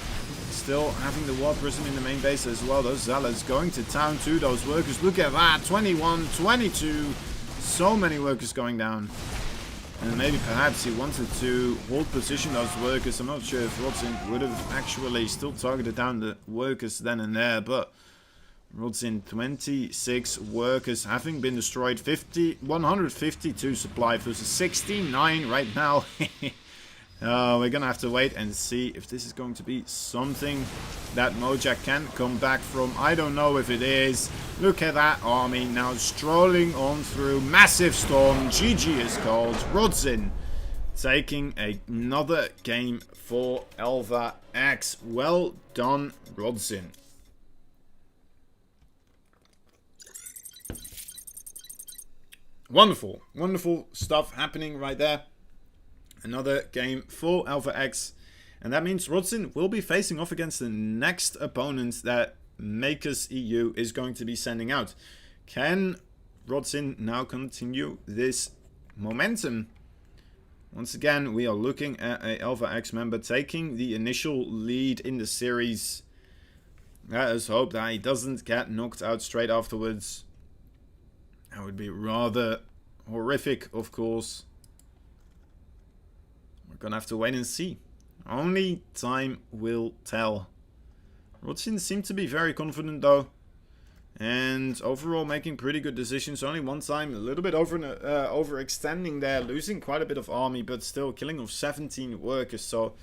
Still having the Warp Prism in the main base as well. Those Zealots going to town to those workers. Look at that. 21, 22, so many workers going down. And maybe perhaps he wanted to hold position those workers. I'm not sure if Rodzin would have actually still targeted down the workers then and there, but Rodzin, 26 workers having been destroyed, 152 supply versus 69 right now. We're gonna have to wait and see if this is going to be something that Mojang can come back from. I don't know if it is. Look at that army now strolling on through. Massive storm. GG is called. Rodzin taking another game for Alpha X. Well done, Rodzin. Wonderful. Wonderful stuff happening right there. Another game for Alpha X. And that means Rodzin will be facing off against the next opponent that Mkers EU is going to be sending out. Can Rodzin now continue this momentum? Once again, we are looking at a Alpha X member taking the initial lead in the series. Let us hope that he doesn't get knocked out straight afterwards. That would be rather horrific, of course. We're gonna have to wait and see. Only time will tell. Rodzin seemed to be very confident though. And overall making pretty good decisions. Only one time, a little bit overextending there. Losing quite a bit of army, but still killing of 17 workers. So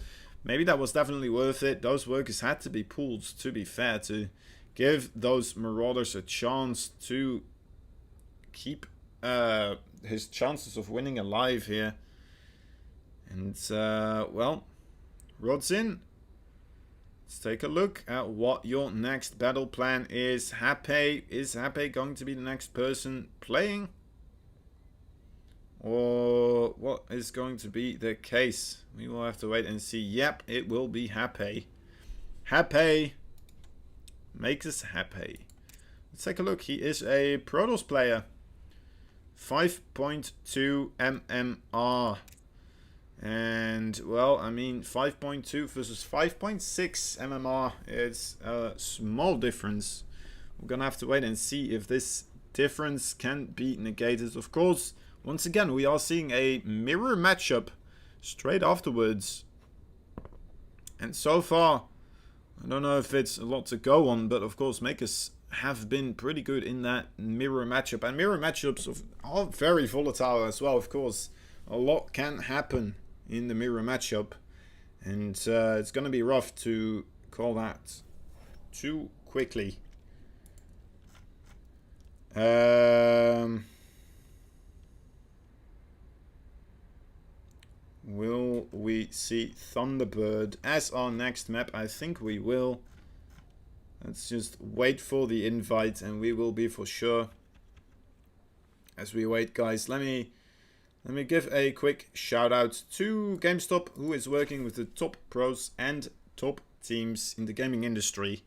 maybe that was definitely worth it. Those workers had to be pulled, to be fair, to give those marauders a chance to keep his chances of winning alive here. And, well, Rodzin, let's take a look at what your next battle plan is. Hape, is Hape going to be the next person playing? Or what is going to be the case? We will have to wait and see. Yep, it will be Hape. Hape makes us happy. Let's take a look. He is a Protoss player. 5.2 MMR. And, well, I mean, 5.2 versus 5.6 MMR. It's a small difference. We're going to have to wait and see if this difference can be negated. Of course, once again, we are seeing a mirror matchup straight afterwards. And so far, I don't know if it's a lot to go on, but of course, Mkers have been pretty good in that mirror matchup. And mirror matchups are very volatile as well, of course. A lot can happen in the mirror matchup, and it's going to be rough to call that too quickly. Will we see Thunderbird as our next map? I think we will. Let's just wait for the invite and we will be for sure. As we wait, guys, let me give a quick shout out to GameStop, who is working with the top pros and top teams in the gaming industry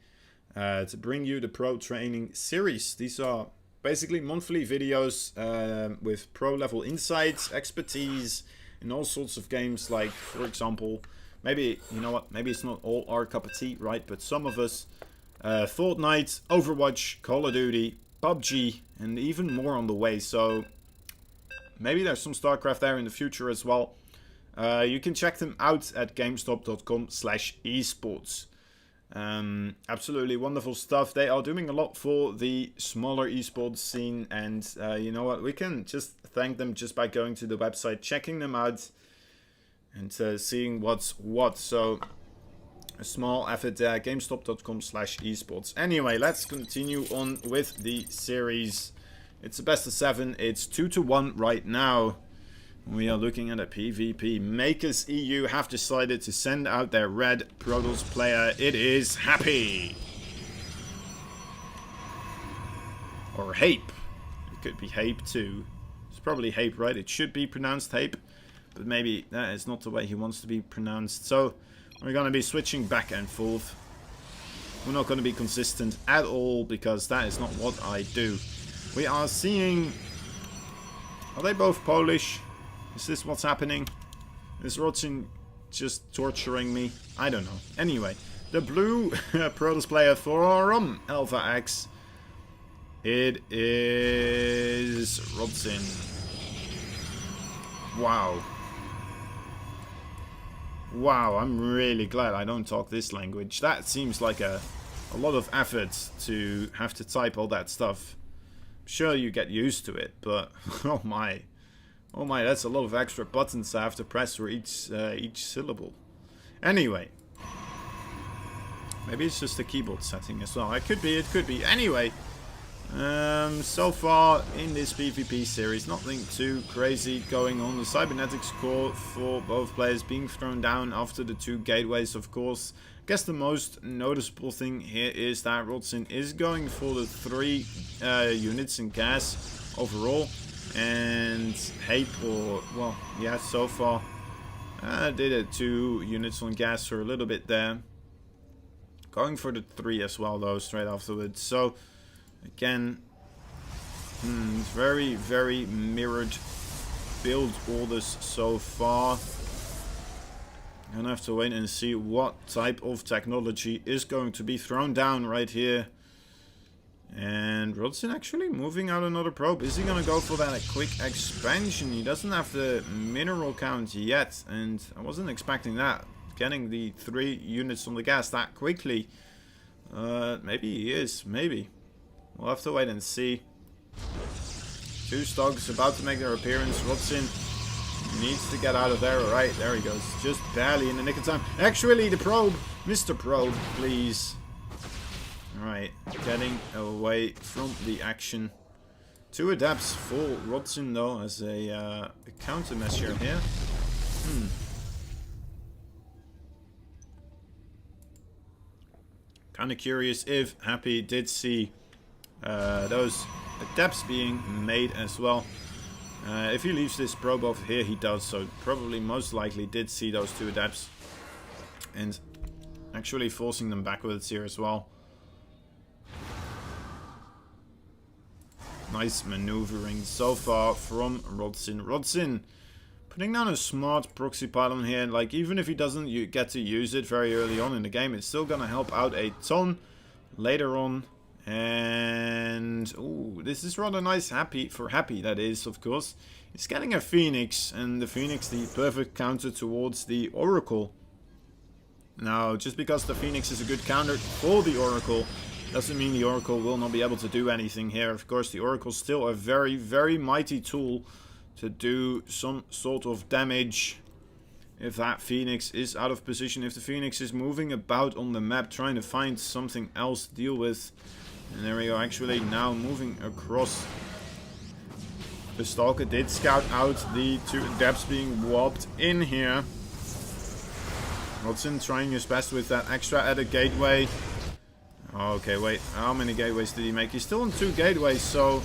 to bring you the pro training series. These are basically monthly videos with pro level insights, expertise in all sorts of games. Like, for example, maybe, you know what, maybe it's not all our cup of tea, right? But some of us, Fortnite, Overwatch, Call of Duty, PUBG, and even more on the way. So maybe there's some StarCraft there in the future as well. You can check them out at gamestop.com/esports. Absolutely wonderful stuff. They are doing a lot for the smaller esports scene, and you know what, we can just thank them just by going to the website, checking them out, and seeing what's what. So a small effort there, gamestop.com/esports. Anyway, let's continue on with the series. It's a best of 7. It's 2-1 right now. We are looking at a PvP. Mkers EU have decided to send out their red Protoss player. It is Happy. Or Hape. It could be Hape too. It's probably Hape, right? It should be pronounced Hape. But maybe that is not the way he wants to be pronounced. So we're going to be switching back and forth. We're not going to be consistent at all, because that is not what I do. We are seeing... Are they both Polish? Is this what's happening? Is Rodzin just torturing me? I don't know. Anyway, the blue Protoss player for Alpha X. It is Rodzin. Wow. Wow, I'm really glad I don't talk this language. That seems like a lot of effort to have to type all that stuff. Sure, you get used to it, but oh my, that's a lot of extra buttons I have to press for each syllable. Anyway, maybe it's just a keyboard setting as well. It could be. Anyway, so far in this PvP series, nothing too crazy going on. The cybernetic score for both players being thrown down after the 2 gateways, of course. I guess the most noticeable thing here is that Rodson is going for the 3 units in gas overall. And Hape, or, well, yeah, so far did it 2 units on gas for a little bit there. Going for the 3 as well, though, straight afterwards. So, again, very, very mirrored build orders so far. Gonna have to wait and see what type of technology is going to be thrown down right here. And Rodson actually moving out another probe. Is he gonna go for that quick expansion? He doesn't have the mineral count yet, and I wasn't expecting that. Getting the 3 units on the gas that quickly. Maybe he is, maybe. We'll have to wait and see. 2 Stogs about to make their appearance. Rodson needs to get out of there. Right, there he goes. Just barely in the nick of time. Actually, the probe. Mr. Probe, please. Alright, getting away from the action. 2 adapts for Rodson, though, as a countermeasure here. Kind of curious if Happy did see those adapts being made as well. If he leaves this probe over here, he does, so probably most likely did see those 2 adapts. And actually forcing them backwards here as well. Nice maneuvering so far from Rodson. Rodson putting down a smart proxy pylon here. Like, even if he doesn't get to use it very early on in the game, it's still gonna help out a ton later on. And ooh, this is rather nice. Happy, that is, of course. He's getting a Phoenix, and the Phoenix the perfect counter towards the Oracle. Now, just because the Phoenix is a good counter for the Oracle doesn't mean the Oracle will not be able to do anything here. Of course, the Oracle's still a very, very mighty tool to do some sort of damage if that Phoenix is out of position. If the Phoenix is moving about on the map trying to find something else to deal with. And there we go, actually now moving across. The Stalker did scout out the 2 adepts being warped in here. Rodson trying his best with that extra added gateway. Okay, wait, how many gateways did he make? He's still on 2 gateways, so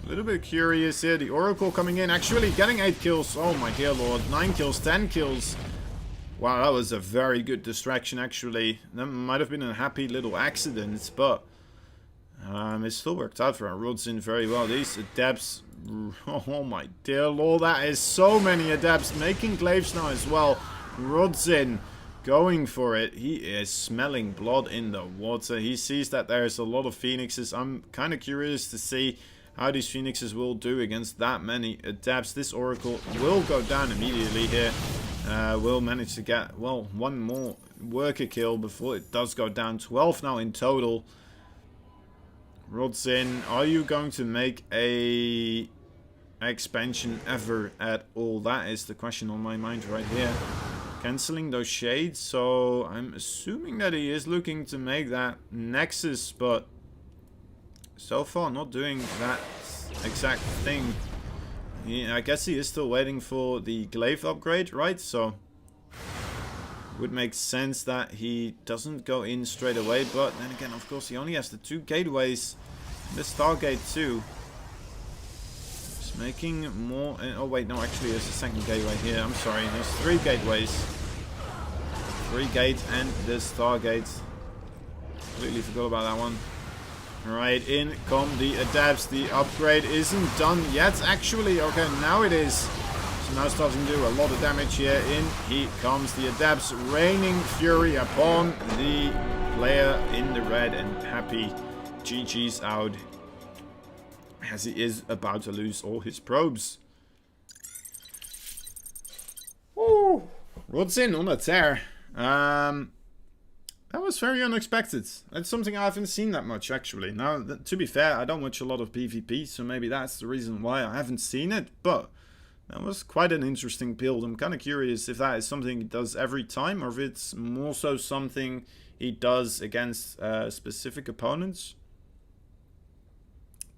a little bit curious here. The Oracle coming in, actually getting 8 kills. Oh my dear lord, 9 kills, 10 kills. Wow, that was a very good distraction, actually. That might have been a happy little accident, but it still worked out for Rodson very well. These adepts, oh my dear lord, that is so many adepts making glaives now as well. Rodson going for it. He is smelling blood in the water. He sees that there's a lot of Phoenixes. I'm kind of curious to see how these Phoenixes will do against that many adepts. This Oracle will go down immediately here. Will manage to get, well, 1 more worker kill before it does go down. 12 now in total. Rodson, are you going to make a expansion ever at all? That is the question on my mind right here. Cancelling those shades, so I'm assuming that he is looking to make that Nexus, but so far not doing that exact thing. I guess he is still waiting for the glaive upgrade, right? So would make sense that he doesn't go in straight away, but then again, of course, he only has the 2 gateways. The Stargate too. Just making more. Oh wait, no, actually, there's a 2nd gateway here. I'm sorry, there's 3 gateways. 3 gates and the Stargate. Completely forgot about that one. Right, in come the adapts. The upgrade isn't done yet, actually. Okay, now it is. So now starting to do a lot of damage here. In he comes the adapts, raining fury upon the player in the red, and Happy GG's out as he is about to lose all his probes. Rod's in on a tear. That was very unexpected. That's something I haven't seen that much, actually. Now, to be fair, I don't watch a lot of PvP, so maybe that's the reason why I haven't seen it. But that was quite an interesting build. I'm kind of curious if that is something he does every time, or if it's more so something he does against specific opponents.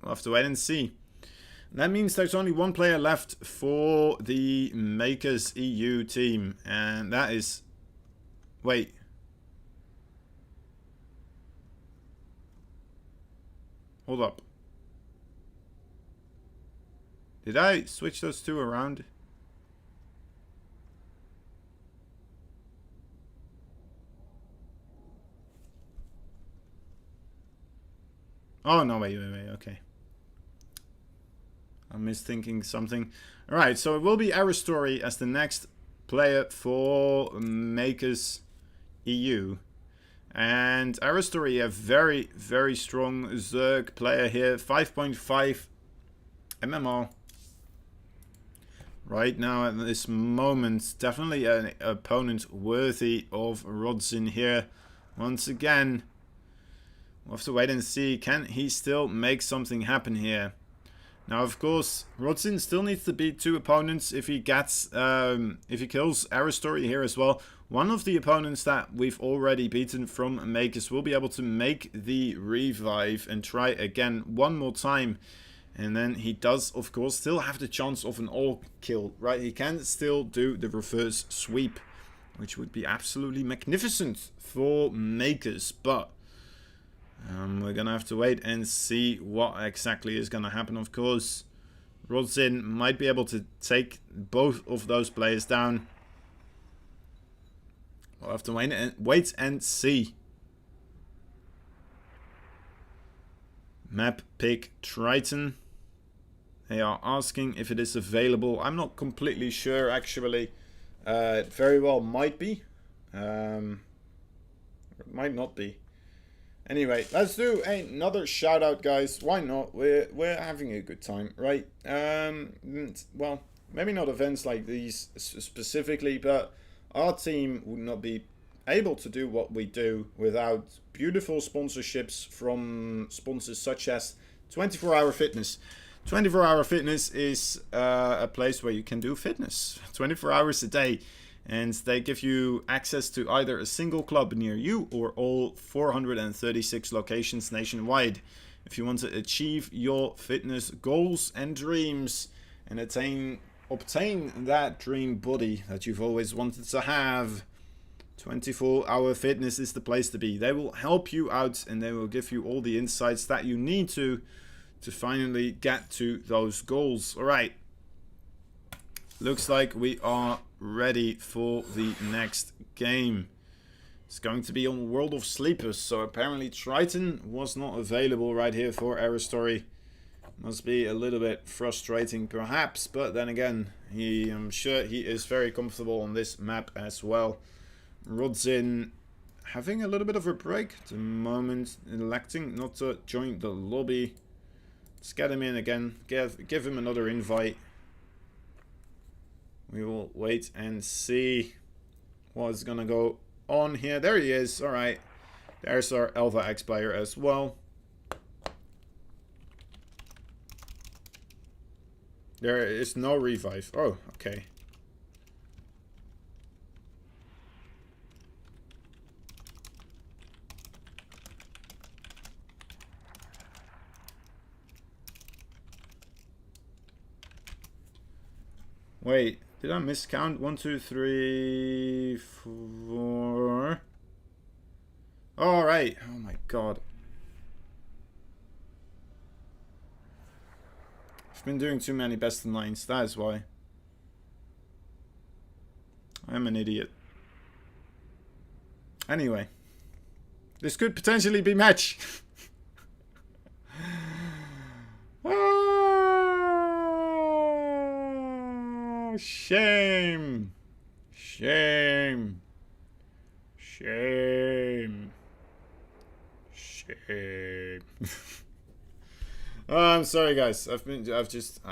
We'll have to wait and see. That means there's only one player left for the Mkers EU team, and that is... Wait. Hold up. Did I switch those two around? Oh, no, wait, okay. I'm misthinking something. Alright, so it will be Aristory as the next player for Mkers EU. And Aristory, a very, very strong Zerg player here. 5.5 MMR. Right now at this moment, definitely an opponent worthy of Rodzin here. Once again, we'll have to wait and see. Can he still make something happen here? Now, of course, Rodzin still needs to beat two opponents if he gets, if he kills Aristory here as well. One of the opponents that we've already beaten from Mkers will be able to make the revive and try again one more time. And then he does, of course, still have the chance of an all kill, right? He can still do the reverse sweep, which would be absolutely magnificent for Mkers, but we're gonna have to wait and see what exactly is gonna happen. Of course, Rodzin might be able to take both of those players down. We'll have to wait and see. Map pick Triton. They are asking if it is available. I'm not completely sure, actually. It very well might be. It might not be. Anyway, let's do another shout out, guys. Why not? We're having a good time, right? Well, maybe not events like these specifically, but our team would not be able to do what we do without beautiful sponsorships from sponsors such as 24 Hour Fitness. 24 Hour Fitness is a place where you can do fitness 24 hours a day. And they give you access to either a single club near you or all 436 locations nationwide. If you want to achieve your fitness goals and dreams and obtain that dream body that you've always wanted to have, 24 Hour Fitness is the place to be. They will help you out and they will give you all the insights that you need to finally get to those goals. All right. Looks like we are ready for the next game. It's going to be on World of Sleepers, so apparently Triton was not available right here for Aristory. Must be a little bit frustrating perhaps, but then again, I'm sure he is very comfortable on this map as well. Rodzin having a little bit of a break at the moment, electing not to join the lobby. Let's get him in again, give him another invite. We will wait and see what's gonna go on here. There he is. All right. There's our Alpha X player as well. There is no revive. Oh, okay. Wait. Did I miscount? 1, 2, 3, 4. All right. Oh my god. I've been doing too many best of 9s. That is why. I'm an idiot. Anyway, this could potentially be match. Shame. Shame. Shame. Shame. Oh, I'm sorry guys. I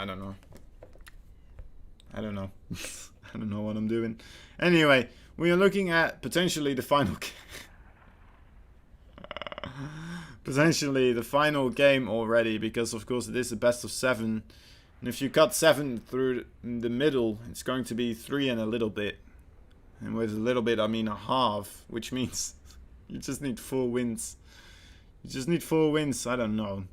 don't know. I don't know what I'm doing. Anyway, we are looking at potentially the final potentially the final game already, because of course it is a best of 7. And if you cut 7 through the middle, it's going to be 3 and a little bit. And with a little bit, I mean a half, which means you just need 4 wins. You just need 4 wins. I don't know.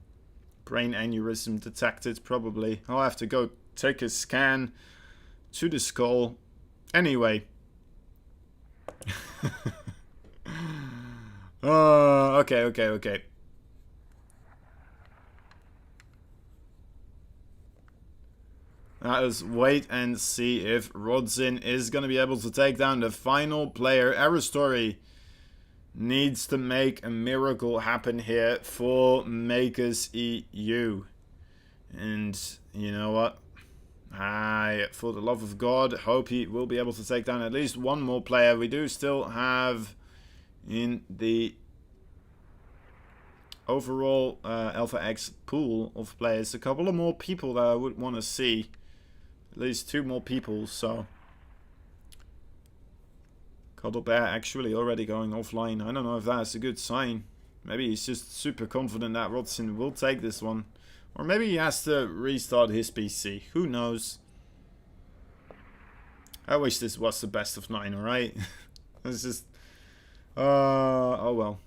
Brain aneurysm detected, probably. I'll have to go take a scan to the skull. Anyway. Oh, okay. Let's wait and see if Rodzin is going to be able to take down the final player. Aristory needs to make a miracle happen here for Mkers EU. And you know what? I, for the love of God, hope he will be able to take down at least one more player. We do still have in the overall Alpha X pool of players a couple of more people that I would want to see. At least 2 more people, so... Cuddlebear actually already going offline. I don't know if that's a good sign. Maybe he's just super confident that Rodzin will take this one. Or maybe he has to restart his PC. Who knows? I wish this was the best of 9, alright? It's just... oh well.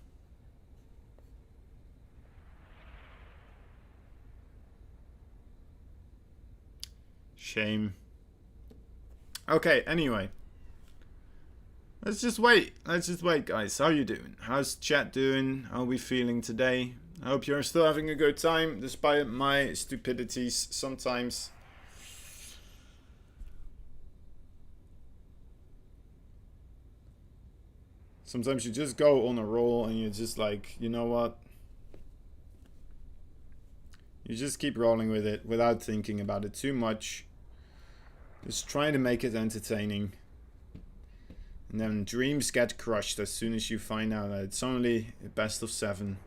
Shame. Okay, anyway. Let's just wait, guys. How you doing? How's chat doing? How are we feeling today? I hope you're still having a good time, despite my stupidities sometimes. Sometimes you just go on a roll and you're just like, you know what? You just keep rolling with it without thinking about it too much. Just trying to make it entertaining. And then dreams get crushed as soon as you find out that it's only a best of 7.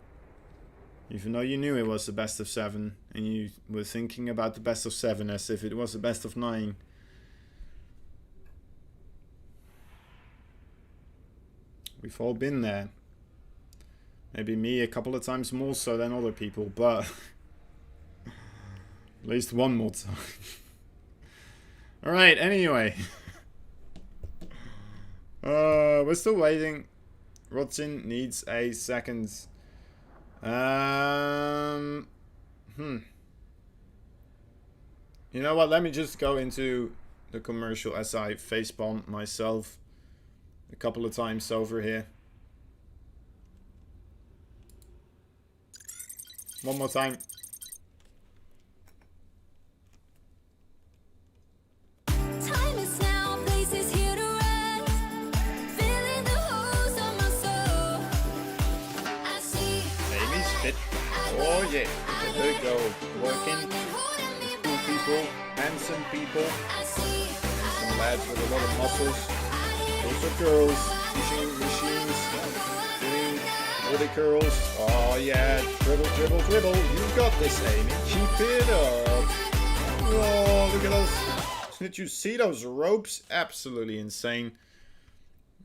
Even though you knew it was the best of 7. And you were thinking about the best of 7 as if it was the best of 9. We've all been there. Maybe me a couple of times more so than other people, but... at least one more time. Alright, anyway. We're still waiting. Rodzin needs a second. You know what? Let me just go into the commercial as I facepalm myself a couple of times over here. One more time. Oh yeah, look at her go, working with cool people, handsome people, some lads with a lot of muscles. Those are girls pushing machines, doing body curls. Oh yeah, dribble, dribble, dribble. You got this, Amy. Keep it up. Oh, look at those. Did you see those ropes? Absolutely insane.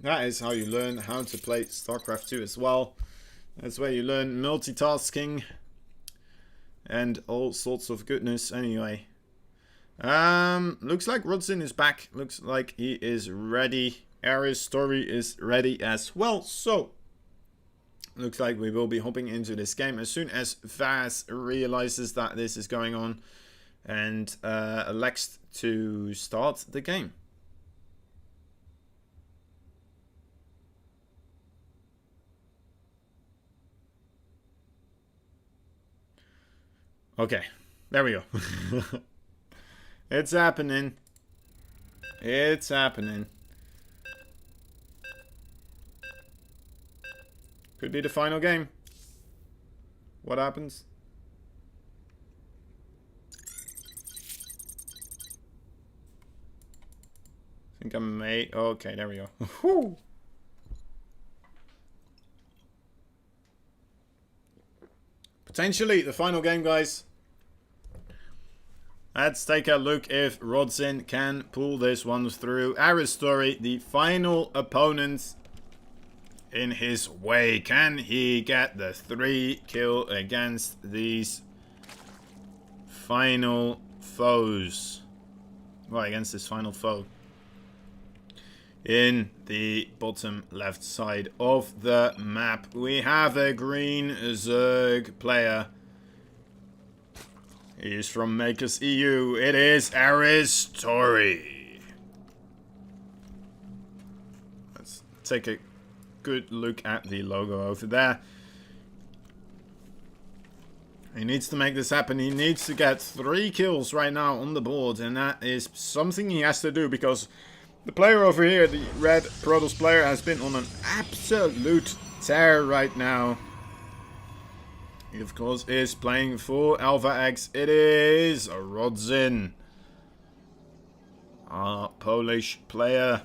That is how you learn how to play StarCraft 2 as well. That's where you learn multitasking and all sorts of goodness. Anyway, looks like Rodzin is back. Looks like he is ready. Aristory is ready as well. So looks like we will be hopping into this game as soon as Vaz realizes that this is going on and elects to start the game. Okay, there we go. It's happening. It's happening. Could be the final game. What happens? I think I may... Okay, there we go. Whew. Potentially the final game, guys. Let's take a look if Rodzin can pull this one through. Aristory, the final opponent in his way. Can he get the 3 kill against these final foes? Well, against this final foe. In the bottom left side of the map, we have a green Zerg player. He's from Mkers EU. It is Aristory. Let's take a good look at the logo over there. He needs to make this happen. He needs to get 3 kills right now on the board, and that is something he has to do because the player over here, the red Protoss player, has been on an absolute tear right now. He, of course, is playing for Alpha X. It is Rodzin, our Polish player.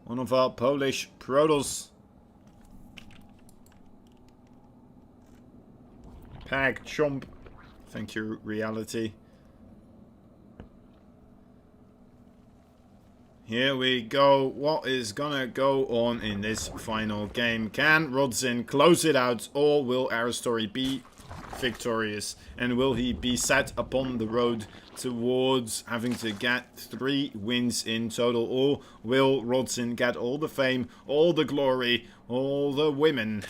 One of our Polish Protoss. Pag chomp. Thank you, reality. Here we go. What is gonna go on in this final game? Can Rodzin close it out, or will Aristory be victorious? And will he be set upon the road towards having to get 3 wins in total? Or will Rodzin get all the fame, all the glory, all the women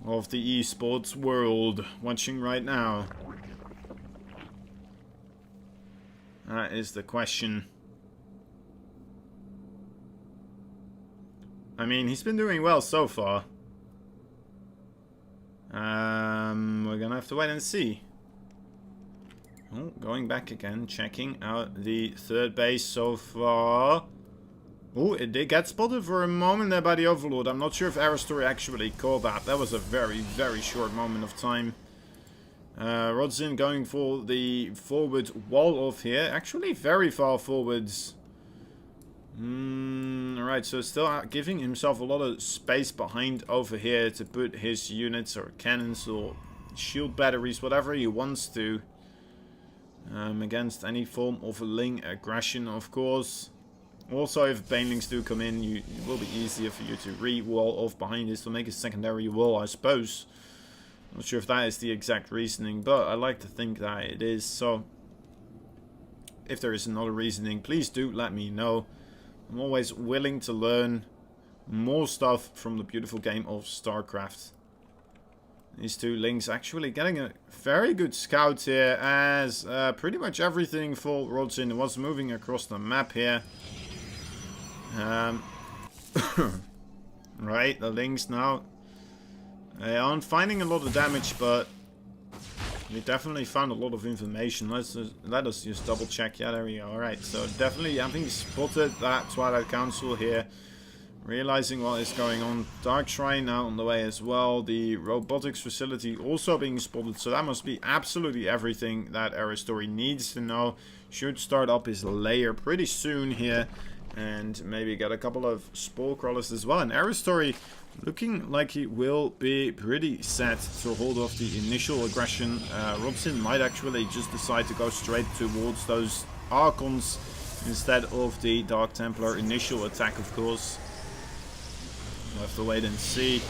of the esports world watching right now? That is the question. I mean, he's been doing well so far. We're gonna have to wait and see. Oh, going back again, checking out the third base so far. Oh, it did get spotted for a moment there by the Overlord. I'm not sure if Aristory actually caught that. That was a very, very short moment of time. Rodzin going for the forward wall off here. Actually, very far forwards. Alright, so still giving himself a lot of space behind over here to put his units or cannons or shield batteries, whatever he wants to, against any form of Ling aggression, of course. Also, if banelings do come in, it will be easier for you to re-wall off behind this to make a secondary wall, I suppose. Not sure if that is the exact reasoning, but I like to think that it is. So, if there is another reasoning, please do let me know. I'm always willing to learn more stuff from the beautiful game of StarCraft. These 2 Lings actually getting a very good scout here, as pretty much everything for Rodzin was moving across the map here. Right, the Lings now. They aren't finding a lot of damage, but we definitely found a lot of information. Let us just double check. Yeah, there we go. Alright, so definitely having spotted that Twilight Council here. Realizing what is going on. Dark Shrine now on the way as well. The robotics facility also being spotted. So that must be absolutely everything that Aristory needs to know. Should start up his lair pretty soon here. And maybe get a couple of spore crawlers as well. And Aristory looking like he will be pretty set to hold off the initial aggression. Rodzin might actually just decide to go straight towards those Archons instead of the Dark Templar initial attack, of course. We'll have to wait and see.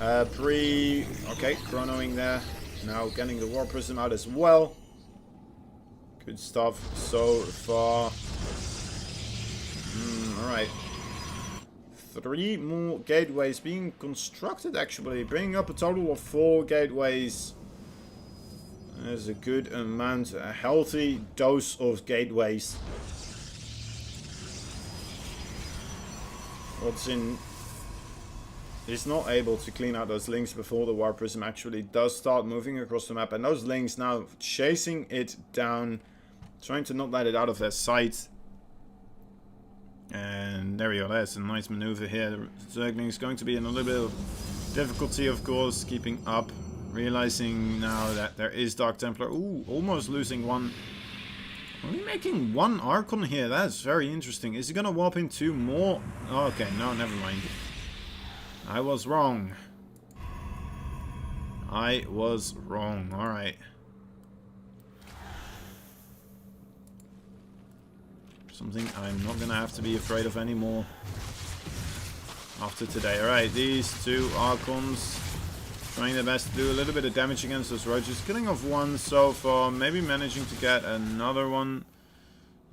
Okay, chronoing there. Now getting the War Prism out as well. Good stuff so far. Alright. 3 more gateways being constructed, actually, bringing up a total of 4 gateways. There's a good amount, a healthy dose of gateways. Rodzin is not able to clean out those Lings before the War Prism actually does start moving across the map, and those Lings now chasing it down, trying to not let it out of their sight. And there we go, there's a nice maneuver here. The Zergling is going to be in a little bit of difficulty, of course, keeping up. Realizing now that there is Dark Templar. Ooh, almost losing one. Only making 1 Archon here, that's very interesting. Is he gonna warp in 2 more? Oh, okay, no, never mind. I was wrong. I was wrong, alright. Something I'm not gonna have to be afraid of anymore after today. Alright, these two Archons trying their best to do a little bit of damage against those roaches. Killing off one so far, maybe managing to get another one.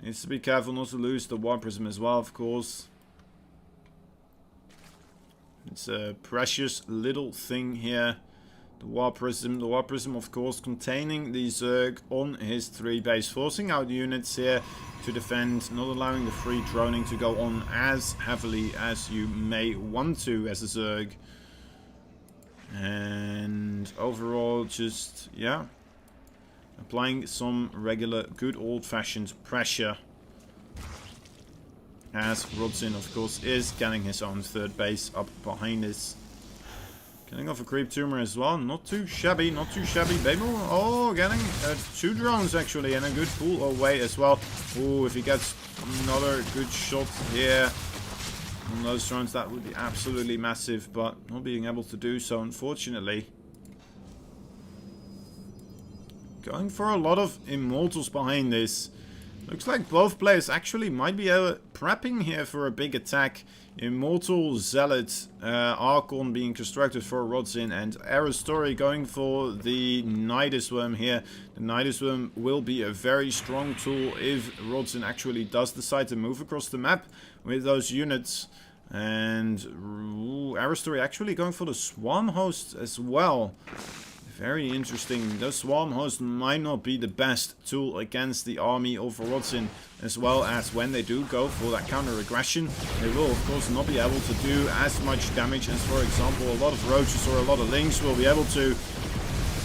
Needs to be careful not to lose the War Prism as well, of course. It's a precious little thing here. The War Prism, of course, containing the Zerg on his 3 base, forcing out units here to defend, not allowing the free droning to go on as heavily as you may want to as a Zerg. And overall, just, yeah, applying some regular, good old-fashioned pressure. As Rodzin, of course, is getting his own 3rd base up behind this. Getting off a creep tumor as well. Not too shabby, not too shabby. Baby, oh, getting 2 drones actually, and a good pull away as well. Oh, if he gets another good shot here on those drones, that would be absolutely massive, but not being able to do so, unfortunately. Going for a lot of Immortals behind this. Looks like both players actually might be prepping here for a big attack. Immortal Zealot, Archon being constructed for Rodzin, and Aristori going for the Nidus Worm here. The Nidus Worm will be a very strong tool if Rodzin actually does decide to move across the map with those units. And Aristori actually going for the Swarm Host as well. Very interesting. The Swarm Host might not be the best tool against the army of Rodzin, as well as when they do go for that counter-aggression, they will of course not be able to do as much damage as, for example, a lot of roaches or a lot of lynx will be able to.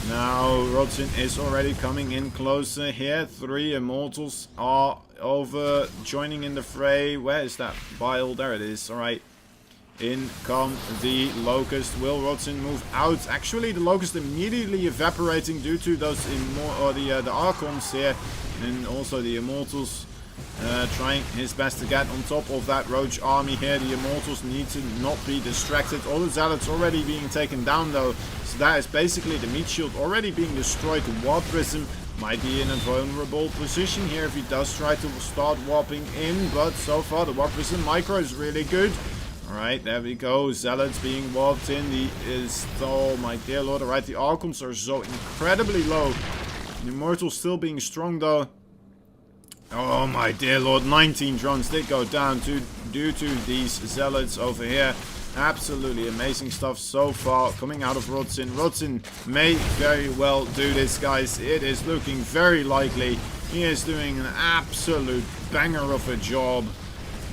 Now Rodzin is already coming in closer here. 3 Immortals are over, joining in the fray. Where is that bile? There it is. Alright. In come the Locust. Will Rodzin move out? Actually, the Locust immediately evaporating due to those the Archons here, and also the Immortals trying his best to get on top of that Roach army here. The Immortals need to not be distracted. All the Zealots already being taken down though, so that is basically the meat shield already being destroyed. The Warp Prism might be in a vulnerable position here if he does try to start warping in, but so far the Warp Prism micro is really good. Alright, there we go. Zealots being warped in. Oh my dear lord. Alright, the Archons are so incredibly low. The Immortals still being strong though. Oh my dear lord. 19 drones did go down due to these Zealots over here. Absolutely amazing stuff so far coming out of Rodzin. Rodzin may very well do this, guys. It is looking very likely. He is doing an absolute banger of a job.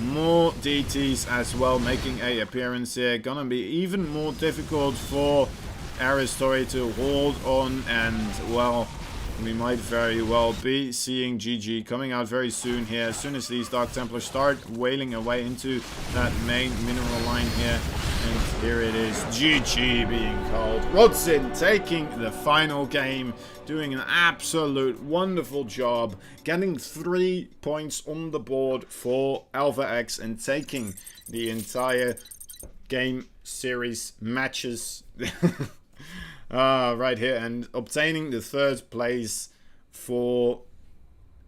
More DTs as well making a appearance here. Gonna be even more difficult for Aristori to hold on, and well, we might very well be seeing GG coming out very soon here. As soon as these Dark Templars start wailing away into that main mineral line here. And here it is, GG being called. Rodzin taking the final game, doing an absolute wonderful job, getting 3 points on the board for Alpha X and taking the entire game series matches right here, and obtaining the 3rd place for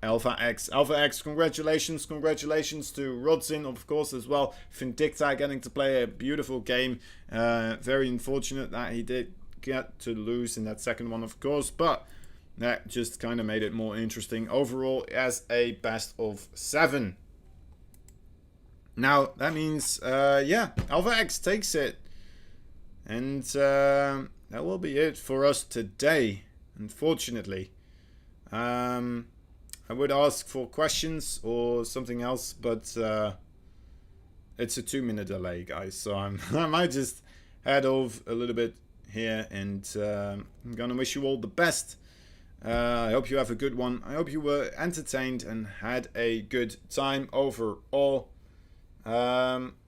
Alpha X. Alpha X, congratulations. Congratulations to Rodzin, of course, as well. Vindicta getting to play a beautiful game. Very unfortunate that he did get to lose in that 2nd one, of course, but that just kind of made it more interesting overall as a best of 7. Now, that means, yeah, Alpha X takes it. And that will be it for us today, unfortunately. I would ask for questions or something else, but it's a 2-minute delay, guys. So I might just head off a little bit here, and I'm gonna wish you all the best. I hope you have a good one. I hope you were entertained and had a good time overall. Yeah.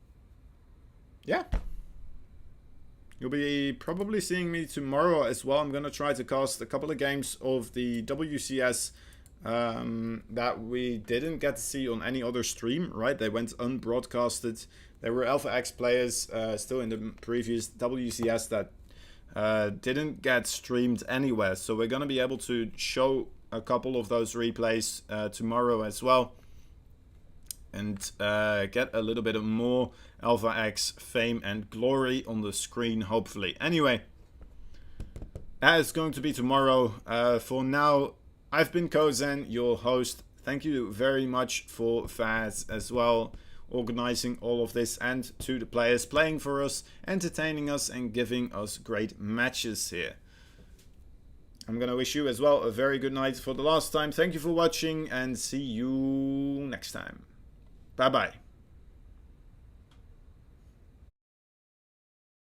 You'll be probably seeing me tomorrow as well. I'm gonna try to cast a couple of games of the WCS that we didn't get to see on any other stream, right? They went unbroadcasted. There were Alpha X players still in the previous WCS that didn't get streamed anywhere. So we're going to be able to show a couple of those replays tomorrow as well. and get a little bit of more Alpha X fame and glory on the screen, hopefully. Anyway, that is going to be tomorrow. For now, I've been Kozen, your host. Thank you very much for Faz as well, organizing all of this, and to the players playing for us, entertaining us and giving us great matches here. I'm going to wish you as well a very good night for the last time. Thank you for watching and see you next time. Bye bye.